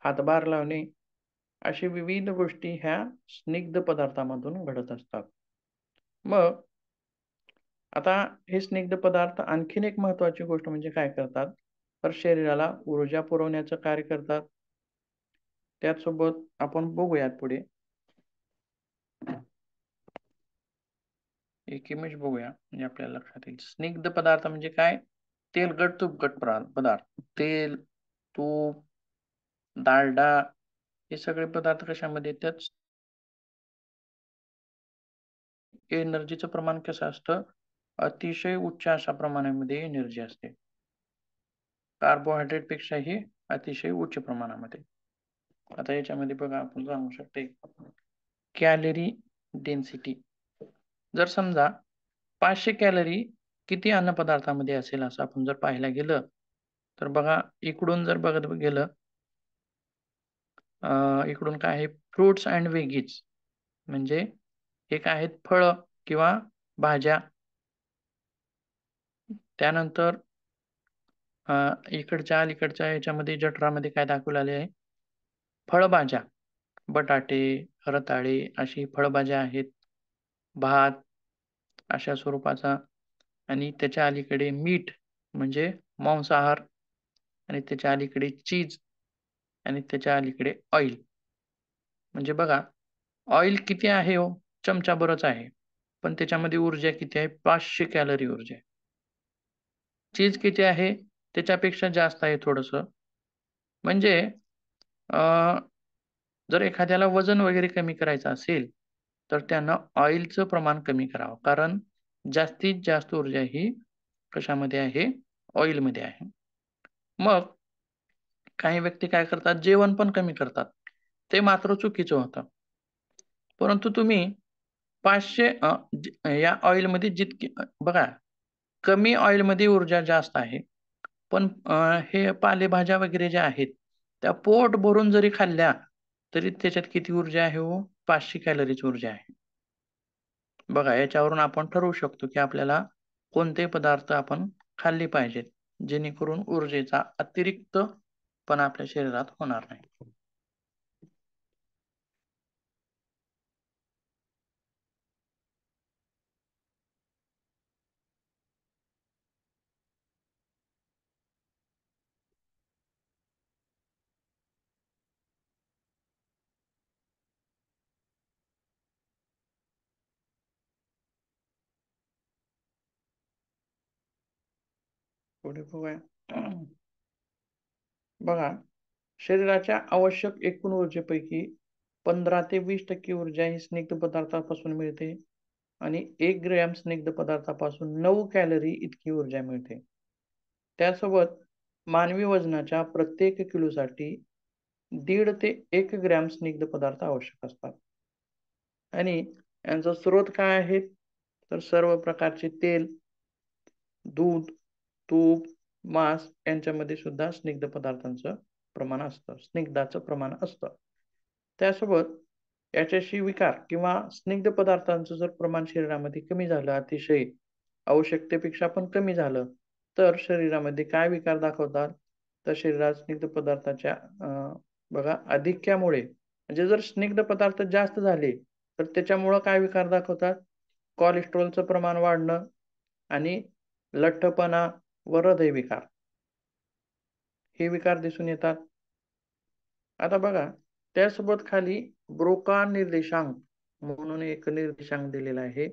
हातभार लावणे, अशी विविध गोष्टी ह्या स्निग्ध पदार्थामधून घडत असतात. मग आता हे स्निग्ध पदार्थ आणखीन एक महत्वाची गोष्ट म्हणजे काय करतात? तर शरीराला ऊर्जा पुरवण्याचं कार्य करतात. त्याचसोबत आपण बघूयात पुढे एक इमेज बघूया म्हणजे आपल्याला लक्षात येईल. स्निग्ध पदार्थ म्हणजे काय? तेलकट तुपकट पदार्थ, तेल, तूप, डालडा हे सगळे पदार्थ कशामध्ये येतात? एनर्जीचं प्रमाण कसं असतं? अतिशय उच्च अशा प्रमाणामध्ये एनर्जी असते. कार्बोहायड्रेट पेक्षाही अतिशय उच्च प्रमाणामध्ये. आता याच्यामध्ये बघा आपण सांगू शकतो कॅलरी डेन्सिटी. जर समजा 500 कॅलरी किती अन्नपदार्थामध्ये असेल असं आपण जर पाहायला गेलं तर बघा इकडून जर बघत गेलं इकडून काय आहे? फ्रुट्स अँड व्हेजीज म्हणजे एक आहेत फळं किंवा भाज्या. त्यानंतर इकडच्या अलीकडच्या याच्यामध्ये जठरामध्ये काय दाखवलेले आहे? फळभाज्या, बटाटे, रताळे अशी फळभाज्या आहेत. भात अशा स्वरूपाचा आणि त्याच्या अलीकडे मीठ म्हणजे मांसाहार आणि त्याच्या अलीकडे चीज आणि त्याच्या अलीकडे ऑइल. म्हणजे बघा ऑइल किती आहे हो? चमचाभरच आहे. पण त्याच्यामध्ये ऊर्जा किती आहे? 500 कॅलरी ऊर्जा आहे. चीज किती आहे? त्याच्यापेक्षा जास्त आहे थोडंसं. म्हणजे जर एखाद्याला वजन वगैरे कमी करायचं असेल, तर त्यानं ऑइलचं प्रमाण कमी करावं. कारण जास्तीत जास्त ऊर्जा ही कशामध्ये आहे? ऑइलमध्ये आहे. मग काही व्यक्ती काय करतात? जेवण पण कमी करतात. ते मात्र चुकीचं होतं. परंतु तुम्ही 500 या ऑइलमध्ये जितकी बघा कमी ऑइलमध्ये ऊर्जा जास्त आहे. पण हे पालेभाज्या वगैरे ज्या आहेत, त्या पोट भरून जरी खाल्ल्या, तरी त्याच्यात किती ऊर्जा आहे हो? 500 कॅलरीज ऊर्जा आहे. बघा याच्यावरून आपण ठरवू शकतो, की आपल्याला कोणते पदार्थ आपण खाल्ले पाहिजेत, जेणेकरून ऊर्जेचा अतिरिक्त पण आपल्या शरीरात होणार नाही. पुढे बघूया. बघा शरीराच्या आवश्यक एकूण ऊर्जेपैकी 15 ते 20% ऊर्जा ही स्निग्ध पदार्थापासून मिळते आणि 1 ग्रॅम स्निग्ध पदार्थापासून 9 कॅलरी इतकी ऊर्जा मिळते. त्यासोबत मानवी वजनाच्या प्रत्येक किलोसाठी 1.5 ते 1 ग्रॅम स्निग्ध पदार्थ आवश्यक असतात. आणि यांचा स्रोत काय आहे? तर सर्व प्रकारचे तेल, दूध, तूप, मांस यांच्यामध्ये सुद्धा स्निग्ध पदार्थांचं प्रमाण असतं, स्निग्धाचं प्रमाण असतं. त्यासोबत याच्याशी विकार किंवा स्निग्ध पदार्थांचं जर प्रमाण शरीरामध्ये कमी झालं, अतिशय आवश्यकतेपेक्षा पण कमी झालं, तर शरीरामध्ये काय विकार दाखवतात? तर शरीरात स्निग्ध पदार्थाच्या बघा अधिक्यामुळे म्हणजे जर स्निग्ध पदार्थ जास्त झाले, तर त्याच्यामुळं काय विकार दाखवतात? कोलेस्ट्रॉलचं प्रमाण वाढणं आणि लठ्ठपणा व हृदयविकार हे विकार दिसून येतात. आता बघा त्यासोबत खाली ब्रोका निर्देशांक म्हणून एक निर्देशांक दिलेला आहे.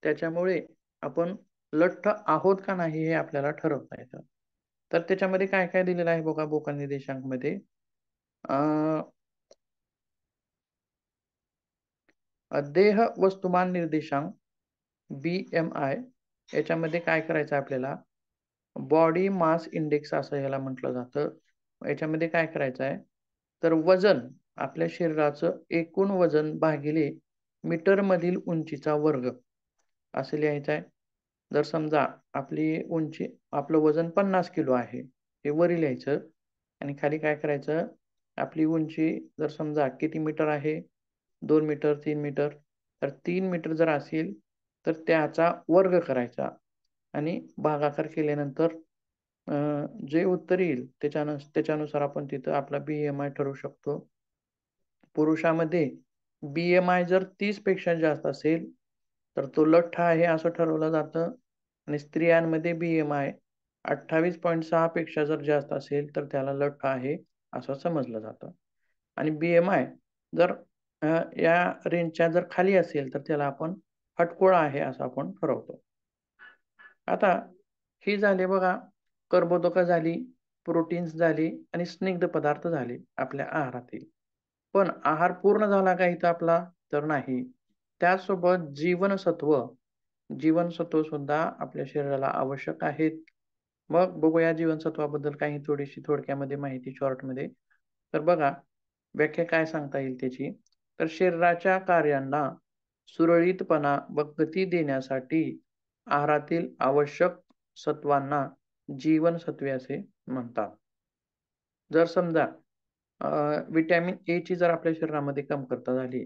त्याच्यामुळे आपण लठ्ठ आहोत का नाही हे आपल्याला ठरवता येतं. तर त्याच्यामध्ये काय काय दिलेलं आहे बघा ब्रोका निर्देशांकमध्ये देह वस्तुमान निर्देशांक BMI याच्यामध्ये काय करायचं आपल्याला? बॉडी मास इंडेक्स असं याला म्हटलं जातं. याच्यामध्ये काय करायचं आहे? तर वजन आपल्या शरीराचं एकूण वजन भागिले मीटर मधील उंचीचा वर्ग असं लिहायचं आहे. जर समजा आपली उंची आपलं वजन 50 किलो आहे, हे वरी लिहायचं आणि खाली काय करायचं, आपली उंची जर समजा किती मीटर आहे, 2 मीटर, 3 मीटर, तर 3 मीटर जर असेल तर त्याचा वर्ग करायचा आणि भागाकार केल्यानंतर जे उत्तर येईल त्याच्यानुसार आपण तिथं आपला BMI ठरवू शकतो. पुरुषामध्ये BMI जर 30 पेक्षा जास्त असेल तर तो लठ्ठ आहे असं ठरवलं जातं आणि स्त्रियांमध्ये BMI 28.6 पेक्षा जर जास्त असेल तर त्याला लठ्ठ आहे असं समजलं जातं आणि BMI जर या रेंजच्या जर खाली असेल तर त्याला आपण फटकोळा आहे असं आपण ठरवतो. आता ही झाले बघा, कर्बोदकं झाली, प्रोटीन्स झाली आणि स्निग्ध पदार्थ झाले आपल्या आहारातील. पण आहार पूर्ण झाला का इथं आपला? तर नाही. त्याचसोबत जीवनसत्व सुद्धा आपल्या शरीराला आवश्यक आहेत. मग बघूया जीवनसत्वाबद्दल काही थोडीशी थोडक्यामध्ये माहिती शॉर्टमध्ये. तर बघा, व्याख्या काय सांगता येईल त्याची? तर शरीराच्या कार्यांना सुरळीतपणा व गती देण्यासाठी आहारातील आवश्यक सत्वांना जीवनसत्वे असे म्हणतात. जर समजा व्हिटॅमिन ए ची जर आपल्या शरीरामध्ये कमतरता झाली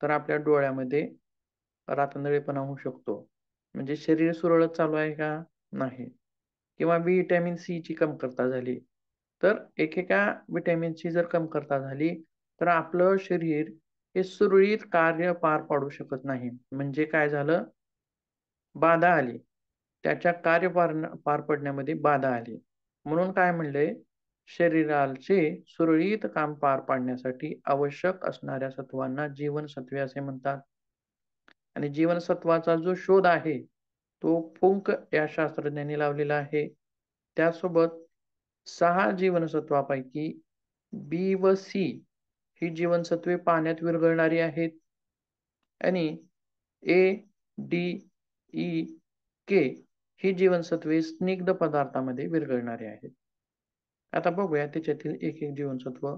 तर आपल्या डोळ्यामध्ये रातंधळेपणा होऊ शकतो. म्हणजे शरीर सुरळीत चालू आहे का? नाही. किंवा व्हिटॅमिन सी ची कमतरता झाली तर एकेका व्हिटॅमिनची जर कमतरता झाली तर आपलं शरीर हे सुरळीत कार्य पार पाडू शकत नाही. म्हणजे काय झालं? बाधा आली. त्याच्या कार्य पार पडण्यामध्ये बाधा आली. म्हणून काय म्हणले, शरीराचे सुरळीत काम पार पाडण्यासाठी आवश्यक असणाऱ्या सत्वांना जीवनसत्वे असे म्हणतात. आणि जीवनसत्वाचा जो शोध आहे तो फुंक या शास्त्रज्ञांनी लावलेला आहे. त्यासोबत 6 जीवनसत्वापैकी बी व सी ही जीवनसत्वे पाण्यात विरघळणारी आहेत आणि ए, डी, ई, के ही जीवनसत्वे स्निग्ध पदार्थामध्ये विरघळणारी आहेत. आता बघूया त्याच्यातील एक एक जीवनसत्व.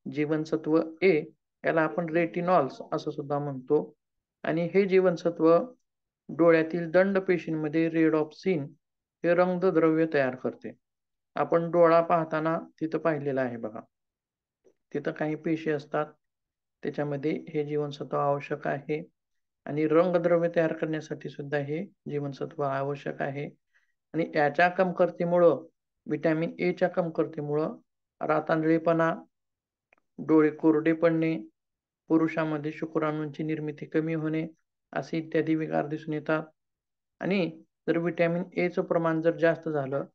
जीवनसत्व ए याला आपण रेटिनॉल्स असं सुद्धा म्हणतो आणि हे जीवनसत्व डोळ्यातील दंड पेशींमध्ये रेडॉप्सिन हे रंगद्रव्य तयार करते. आपण डोळा पाहताना तिथं पाहिलेलं आहे बघा, तिथं काही पेशी असतात, त्याच्यामध्ये हे जीवनसत्व आवश्यक आहे आणि रंगद्रव्य तयार करण्यासाठी सुद्धा हे जीवनसत्व आवश्यक आहे. आणि याच्या कमतरतेमुळं, व्हिटॅमिन ए च्या कमतरतेमुळं रातआंधळेपणा, डोळे कोरडे पडणे, पुरुषामध्ये शुक्राणूंची निर्मिती कमी होणे असे इत्यादी विकार दिसून येतात. आणि जर व्हिटॅमिन ए चं प्रमाण जर जास्त झालं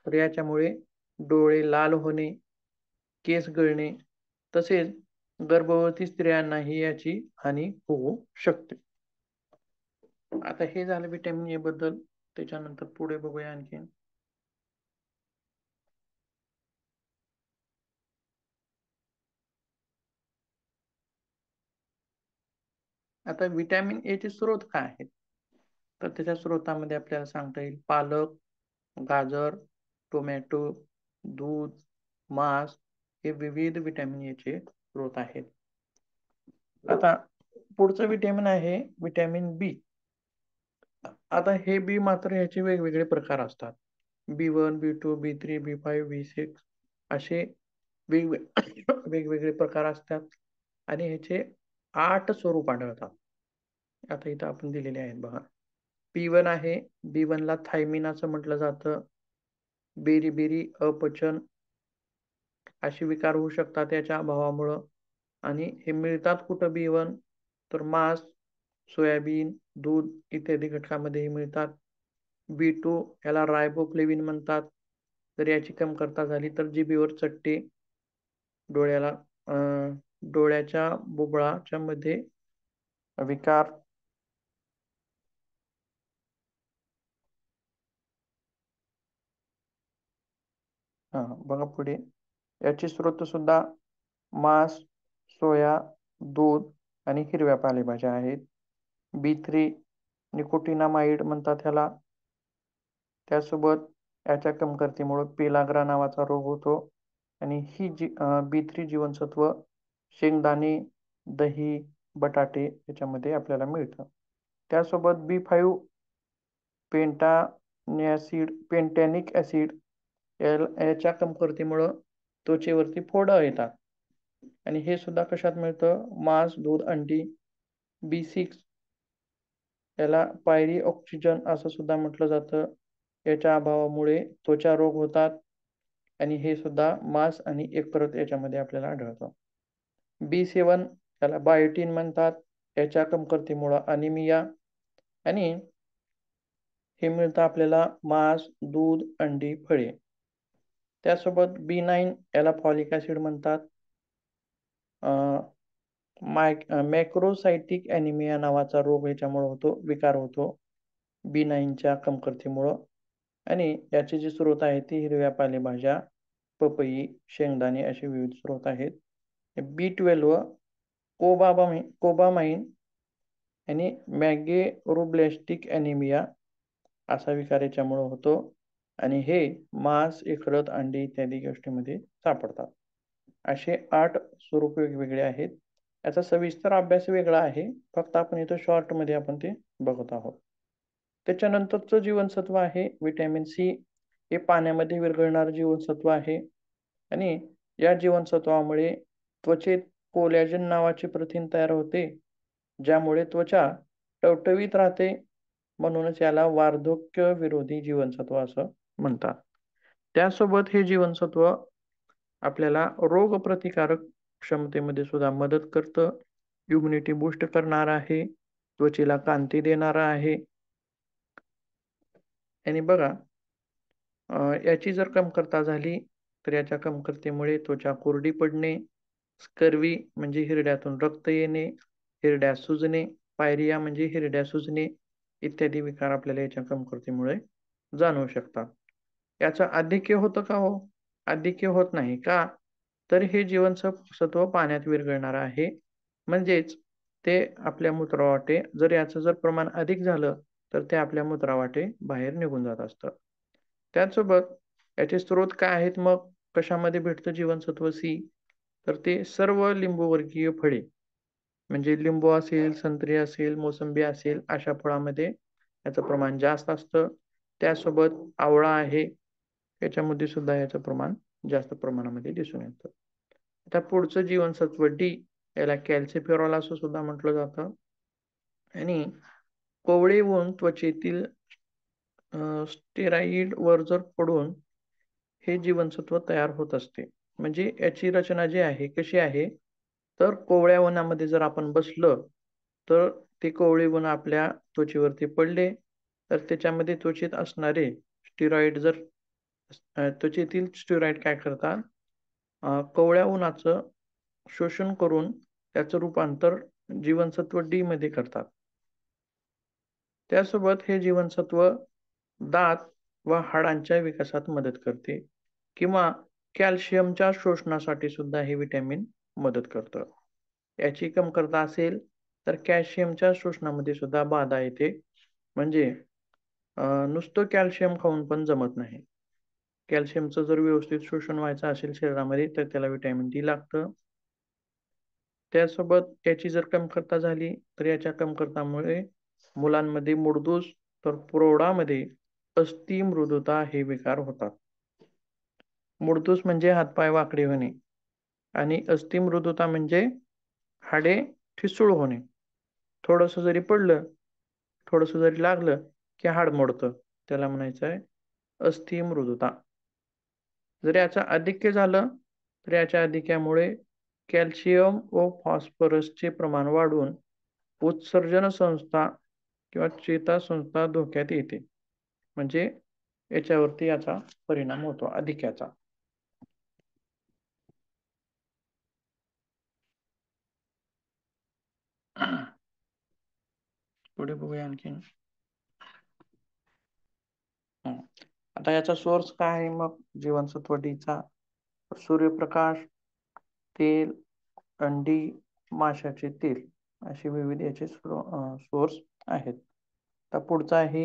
तर याच्यामुळे डोळे लाल होणे, केस गळणे तसेच गर्भवती स्त्रियांनाही याची हानी होऊ शकते. आता हे झालं व्हिटॅमिन ए बद्दल. त्याच्यानंतर पुढे बघूया आणखी. आता व्हिटॅमिन ए चे स्रोत काय आहेत? तर त्याच्या स्रोतामध्ये आपल्याला सांगता येईल पालक, गाजर, टोमॅटो, दूध, मांस हे विविध व्हिटॅमिन ए चे स्रोत आहेत. आता पुढचं व्हिटॅमिन आहे व्हिटॅमिन बी. आता हे बी मात्र याचे वेगवेगळे प्रकार असतात. B1, B2, B3, B5, B6 असे वेगवेगळे प्रकार असतात आणि ह्याचे 8 स्वरूप आढळतात. आता इथं आपण दिलेले आहेत बघा. B1 आहे, B1 ला थायमिन असं म्हटलं जातं. बेरी अपचन असे विकार होऊ शकतात याच्या अभावामुळं. आणि हे मिळतात कुठं B1? तर मांस, सोयाबीन, दूध इत्यादी घटकांमध्ये मिळतात. B2 याला रायबोफ्लेविन म्हणतात. जर याची कमतरता झाली तर जिभेवर चट्टे, डोळ्याला डोळ्याच्या बुबुळाच्या मध्ये विकार, बघा पुढे याचे स्रोत सुद्धा मांस, सोया, दूध आणि हिरव्या पालेभाज्या आहेत. B3 निकोटिनामाइड म्हणतात ह्याला. त्यासोबत याच्या कमतरतेमुळे पेलाग्रा नावाचा रोग होतो आणि ही B3 जीवनसत्व शेंगदाणे, दही, बटाटे याच्यामध्ये आपल्याला मिळतं. त्यासोबत B5 पेंटॅनिक ऍसिड याच्या कमतरतेमुळं त्वचेवरती फोडं येतात. आणि हे सुद्धा कशात मिळतं? मांस, दूध, अंडी. B6 याला पायरी ऑक्सिजन असं सुद्धा म्हटलं जातं. याच्या अभावामुळे त्वचा रोग होतात आणि हे सुद्धा मांस आणि यकृत याच्यामध्ये आपल्याला आढळतं. B7 याला बायोटीन म्हणतात. याच्या कमतरतेमुळं अनिमिया. आणि हे मिळतं आपल्याला मांस, दूध, अंडी, फळे. त्यासोबत B9 याला फॉलिक ऍसिड म्हणतात. मॅक्रोसायटिक ॲनिमिया नावाचा रोग याच्यामुळे होतो, विकार होतो B9च्या कमतरतेमुळं. आणि याचे जे स्रोत आहेत ते हिरव्या पालेभाज्या, पपई, शेंगदाणे असे विविध स्रोत आहेत. B12 कोबामाइन आणि मॅगेरोब्लास्टिक ॲनिमिया असा विकार याच्यामुळे होतो. आणि हे मांस, यकृत, अंडी इत्यादी गोष्टींमध्ये सापडतात. असे 8 स्वरूप वेगवेगळे आहेत. याचा सविस्तर अभ्यास वेगळा आहे, फक्त आपण इथं शॉर्टमध्ये आपण ते बघत आहोत. त्याच्यानंतरचं जीवनसत्व आहे व्हिटॅमिन सी. हे पाण्यामध्ये विरघळणारं जीवनसत्व आहे आणि या जीवनसत्वामुळे त्वचेत कोलॅजन नावाचे प्रथिन तयार होते, ज्यामुळे त्वचा टवटवीत राहते. म्हणूनच याला वार्धक्य विरोधी जीवनसत्व असं म्हणतात. त्यासोबत हे जीवनसत्व आपल्याला रोगप्रतिकारक क्षमतेमध्ये सुद्धा मदत करतं. इम्युनिटी बूस्ट करणार आहे, त्वचेला कांती देणार आहे. आणि बघा, याची जर कमतरता झाली तर याच्या कमतरतेमुळे त्वचा कोरडी पडणे, स्कर्वी म्हणजे हिरड्यातून रक्त येणे, हिरड्या सुजणे, पायरिया म्हणजे हिरड्या सुजणे इत्यादी विकार आपल्याला याच्या कमतरतेमुळे जाणवू शकतात. याचं आधिक्य होतं का? हो, आधिक्य होत नाही. का? तर हे जीवनसत्व पाण्यात विरघळणार आहे, म्हणजेच ते आपल्या मूत्रवाटे, जर याचं जर प्रमाण अधिक झालं तर ते आपल्या मूत्रवाटे बाहेर निघून जात असतं. त्याचसोबत याचे स्रोत काय आहेत? मग कशामध्ये भेटतं जीवनसत्व सी? तर ते सर्व लिंबूवर्गीय फळे, म्हणजे लिंबू असेल, संत्री असेल, मोसंबी असेल अशा फळामध्ये याचं प्रमाण जास्त असतं. त्यासोबत आवळा आहे, याच्यामध्ये सुद्धा याचं प्रमाण जास्त प्रमाणामध्ये दिसून येतं. आता पुढचं जीवनसत्व डी, याला कॅल्सिफेरॉल असं सुद्धा म्हटलं जातं. आणि कोवळे ऊन त्वचेतील स्टेरॉइड वर जर पडून हे जीवनसत्व तयार होत असते. म्हणजे याची रचना जी आहे कशी आहे, तर कोवळ्या उन्हामध्ये जर आपण बसलं तर ते कोवळे ऊन आपल्या त्वचेवरती पडले तर त्याच्यामध्ये त्वचेत असणारे स्टेरॉइड जर त्वचेतील स्टेरॉइड काय करतात, कोवळ्या उन्हाचं शोषण करून त्याचं रूपांतर जीवनसत्व डी मध्ये करतात. त्यासोबत हे जीवनसत्व दात व हाडांच्या विकासात मदत करते किंवा कॅल्शियमच्या शोषणासाठी सुद्धा हे विटॅमिन मदत करतं. याची कमतरता असेल तर कॅल्शियमच्या शोषणामध्ये सुद्धा बाधा येते. म्हणजे नुसतं कॅल्शियम खाऊन पण जमत नाही. कॅल्शियमचं जर व्यवस्थित शोषण व्हायचं असेल शरीरामध्ये तर त्याला विटॅमिन डी लागतं. त्यासोबत याची जर कमतरता झाली तर याच्या कमतरतामुळे मुलांमध्ये मुडदूस तर प्रौढामध्ये अस्थी मृदुता हे विकार होतात. मुडदूस म्हणजे हातपाय वाकडे होणे आणि अस्थी मृदुता म्हणजे हाडे ठिसूळ होणे. थोडंसं जरी पडलं, थोडंसं जरी लागलं की हाड मोडतं, त्याला म्हणायचं आहे अस्थी मृदुता. जर याचं आधिक्य झालं तर याच्या आधिक्यामुळे कॅल्शियम व फॉस्फरसचे प्रमाण वाढून उत्सर्जन संस्था किंवा चेतासंस्था धोक्यात येते. म्हणजे याच्यावरती याचा परिणाम होतो अधिक्याचा. पुढे बघूया आणखीन. आता याचा सोर्स काय आहे मग जीवनसत्व डीचा? सूर्यप्रकाश, तेल, अंडी, माशाचे तेल असे विविध याचे सोर्स आहेत. तर पुढचा आहे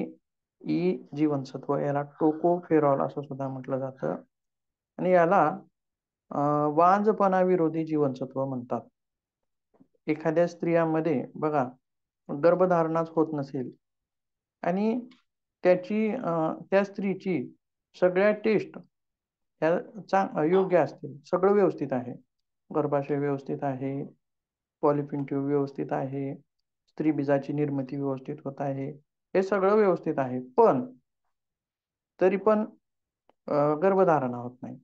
ई जीवनसत्व, याला टोकोफेरॉल असं सुद्धा म्हटलं जातं आणि याला वांजपणा विरोधी जीवनसत्व म्हणतात. एखाद्या स्त्रियामध्ये बघा गर्भधारणाच होत नसेल आणि त्या स्त्रीची सगळ्या टेस्ट ह्या योग्य असतील, सगळं व्यवस्थित आहे, गर्भाशय व्यवस्थित आहे, पॉलिपिन ट्यूब व्यवस्थित आहे, स्त्री बीजाची निर्मिती व्यवस्थित होत आहे, हे सगळं व्यवस्थित आहे, पण तरी पण गर्भधारणा होत नाही.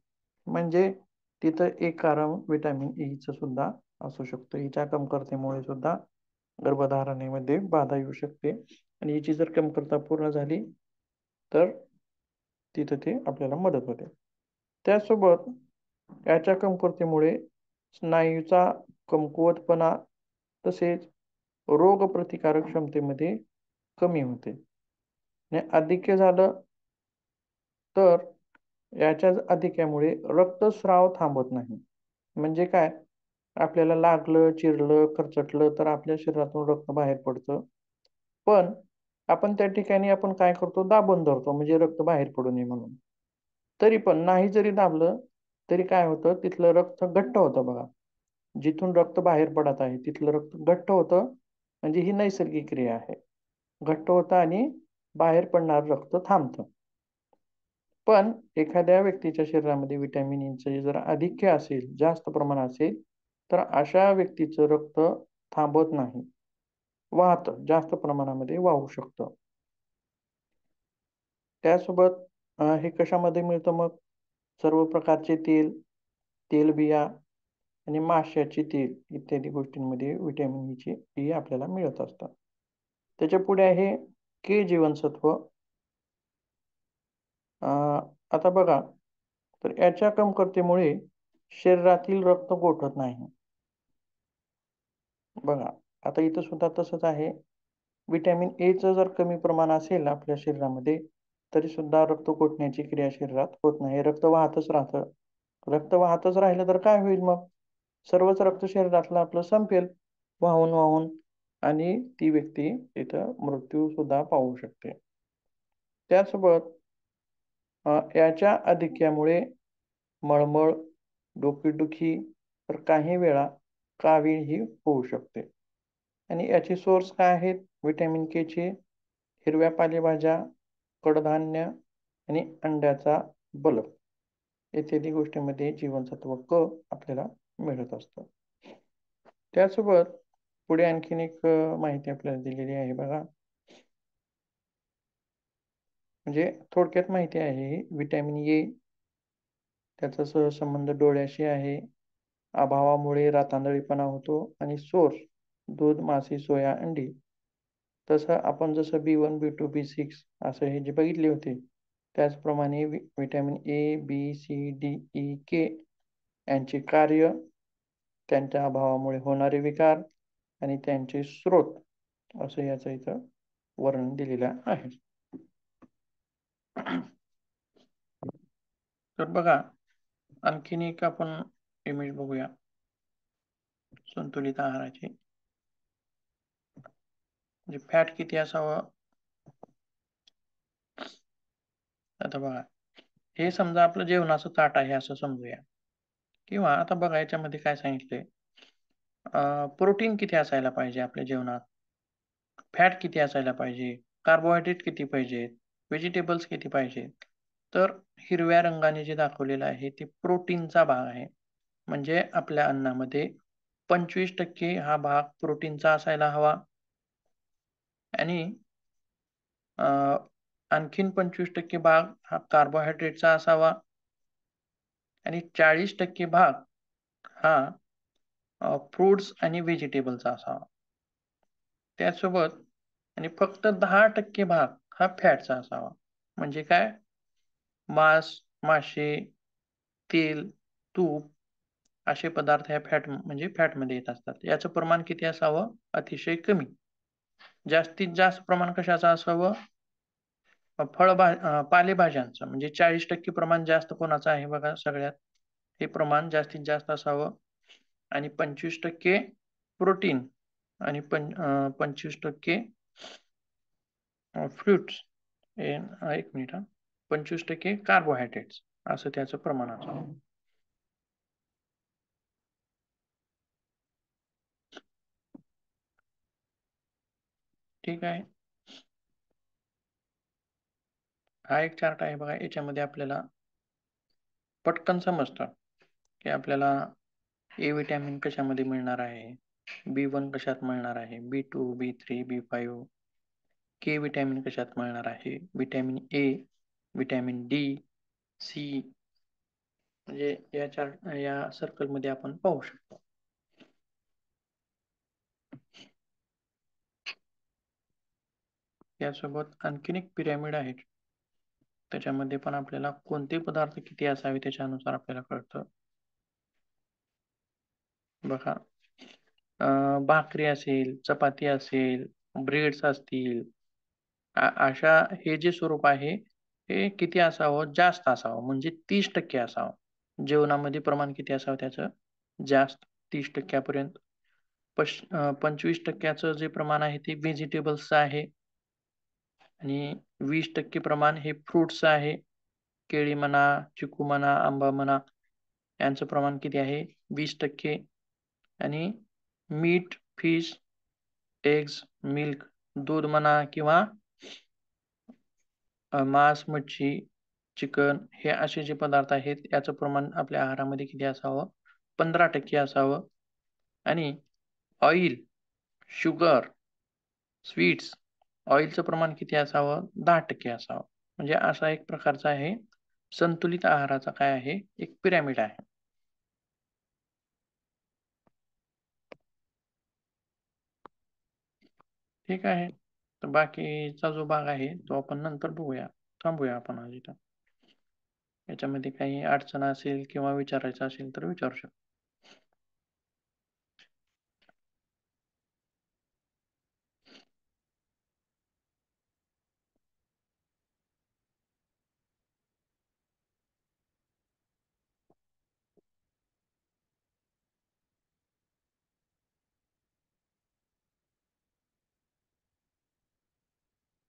म्हणजे तिथं एक कारण व्हिटॅमिन ईचं सुद्धा असू शकतं. हिच्या कमतरतेमुळे सुद्धा गर्भधारणेमध्ये बाधा येऊ शकते आणि हिची जर कमतरता पूर्ण झाली तर तिथं ते आपल्याला मदत होते. त्यासोबत याच्या कमतरतेमुळे स्नायूचा कमकुवतपणा तसेच रोगप्रतिकारक क्षमतेमध्ये कमी होते आणि आधिक्य झालं तर याच्या आधिक्यामुळे रक्तस्राव थांबत नाही. म्हणजे काय, आपल्याला लागलं, चिरलं, खरचटलं तर आपल्या शरीरातून रक्त बाहेर पडतं, पण आपण त्या ठिकाणी आपण काय करतो, दाबून धरतो, म्हणजे रक्त बाहेर पडू नये म्हणून. तरी पण नाही जरी दाबलं तरी काय होतं, तिथलं रक्त घट्ट होतं बघा. जिथून रक्त बाहेर पडत आहे तिथलं रक्त घट्ट होतं, म्हणजे ही नैसर्गिक क्रिया आहे. घट्ट होतं आणि बाहेर पडणारं रक्त थांबतं. पण एखाद्या व्यक्तीच्या शरीरामध्ये व्हिटॅमिन ईचं जर आधिक्य असेल, जास्त प्रमाण असेल, तर अशा व्यक्तीचं रक्त थांबत नाही, वाहतं, जास्त प्रमाणामध्ये वाहू शकतं. त्यासोबत हे कशामध्ये मिळतं मग, सर्व प्रकारचे तेल, तेलबिया आणि माशाचे तेल इत्यादी गोष्टींमध्ये व्हिटॅमिन ई आपल्याला मिळत असतं. त्याच्या पुढे आहे के जीवनसत्व. आता बघा, तर याच्या कमतरतेमुळे शरीरातील रक्त गोठत नाही. बघा, आता इथं सुद्धा तसंच आहे. व्हिटॅमिन एचं जर कमी प्रमाण असेल आपल्या शरीरामध्ये तरी सुद्धा रक्त गोठण्याची क्रिया शरीरात होत नाही, रक्त वाहतच राहतं. रक्त वाहतच राहिलं तर काय होईल मग, सर्वच रक्त शरीरातलं आपलं संपेल वाहून वाहून आणि ती व्यक्ती तिथं मृत्यू सुद्धा पावू शकते. त्यासोबत याच्या आधिक्यामुळे मळमळ, डोकेदुखी, तर काही वेळा कावीळ ही होऊ शकते. आणि याचे सोर्स काय आहेत व्हिटॅमिन के चे, हिरव्या पालेभाज्या, कडधान्य आणि अंड्याचा बल्ब इत्यादी गोष्टींमध्ये जीवनसत्व क आपल्याला मिळत असतं. त्यासोबत पुढे आणखीन एक माहिती आपल्याला दिलेली आहे बघा, म्हणजे थोडक्यात माहिती आहे. व्हिटॅमिन ए त्याचा सहसंबंध डोळ्याशी आहे. अभावामुळे रातआंधळेपणा होतो आणि सोर्स दूध, मासे, सोया, अंडी. तसं आपण जसं B1, B2, B6 असं हे जे बघितले होते, त्याचप्रमाणे vitamin A, B, C, D, E, K यांचे कार्य, त्यांच्या अभावामुळे होणारे विकार आणि त्यांचे स्रोत असं याचं इथं वर्णन दिलेलं आहे. तर बघा, आणखीन एक आपण इमेज बघूया संतुलित आहाराची. म्हणजे फॅट किती असावं. आता बघा, हे समजा आपलं जेवणाचं ताट आहे असं समजूया, किंवा आता बघा याच्यामध्ये काय सांगितलंय, प्रोटीन किती असायला पाहिजे आपल्या जेवणात, फॅट किती असायला पाहिजे, कार्बोहायड्रेट किती पाहिजेत, व्हेजिटेबल्स किती पाहिजेत. तर हिरव्या रंगाने जे दाखवलेलं आहे ते प्रोटीनचा भाग आहे. म्हणजे आपल्या अन्नामध्ये 25% हा भाग प्रोटीनचा असायला हवा आणि आणखीन 25% भाग हा कार्बोहायड्रेटचा असावा आणि 40% भाग हा फ्रूट्स आणि व्हेजिटेबलचा असावा. त्यासोबत आणि फक्त 10% भाग हा फॅटचा असावा. म्हणजे काय, मांस, मासे, तेल, तूप असे पदार्थ ह्या फॅट म्हणजे फॅटमध्ये येत असतात. याचं प्रमाण किती असावं, अतिशय कमी. जास्तीत जास्त प्रमाण कशाचं असावं, पालेभाज्यांचं. म्हणजे 40% प्रमाण जास्त कोणाचं आहे बघा सगळ्यात, हे प्रमाण जास्तीत जास्त असावं. आणि 25% प्रोटीन आणि 25% फ्रुट्स, एक मिनिट, 25% कार्बोहायड्रेट्स असं त्याचं प्रमाण असावं. ठीक आहे. हा एक चार्ट आहे बघा, याच्यामध्ये आपल्याला पटकन समजतं की आपल्याला ए विटॅमिन कशामध्ये मिळणार आहे, B1 कशात मिळणार आहे, B2, B3, B5, के विटॅमिन कशात मिळणार आहे, vitamin A, vitamin D, C, म्हणजे या चार्ट या सर्कलमध्ये आपण पाहू शकतो. यासोबत आणखीन एक पिरॅमिड आहे, त्याच्यामध्ये पण आपल्याला कोणते पदार्थ किती असावे त्याच्यानुसार आपल्याला कळतं. बघा, भाकरी असेल, चपाती असेल, ब्रेड्स असतील, अशा हे जे स्वरूप आहे हे किती असावं, जास्त असावं, म्हणजे 30% असावं. जेवणामध्ये प्रमाण किती असावं त्याचं, जास्त, 30% पर्यंत. 25% जे प्रमाण आहे ते व्हेजिटेबल्सचं आहे आणि 20% प्रमाण हे फ्रुट्सचं आहे. केळी म्हणा, चिकू म्हणा, आंबा म्हणा, यांचं प्रमाण किती आहे, 20%. आणि मीट, फिश, एग्ज, मिल्क, दूध म्हणा किंवा मांस, मच्छी, चिकन, हे असे जे पदार्थ आहेत याचं प्रमाण आपल्या आहारामध्ये किती असावं, 15% असावं. आणि ऑइल, शुगर, स्वीट्स, ऑइलचं प्रमाण किती असावं, 10% असावं. म्हणजे असा एक प्रकारचा आहे संतुलित आहाराचा काय आहे, एक पिरॅमिड आहे. ठीक आहे. तर बाकीचा जो भाग आहे तो आपण नंतर बघूया. थांबूया आपण आज इथं. याच्यामध्ये काही अडचण असेल किंवा विचारायचं असेल तर विचारू शकतो.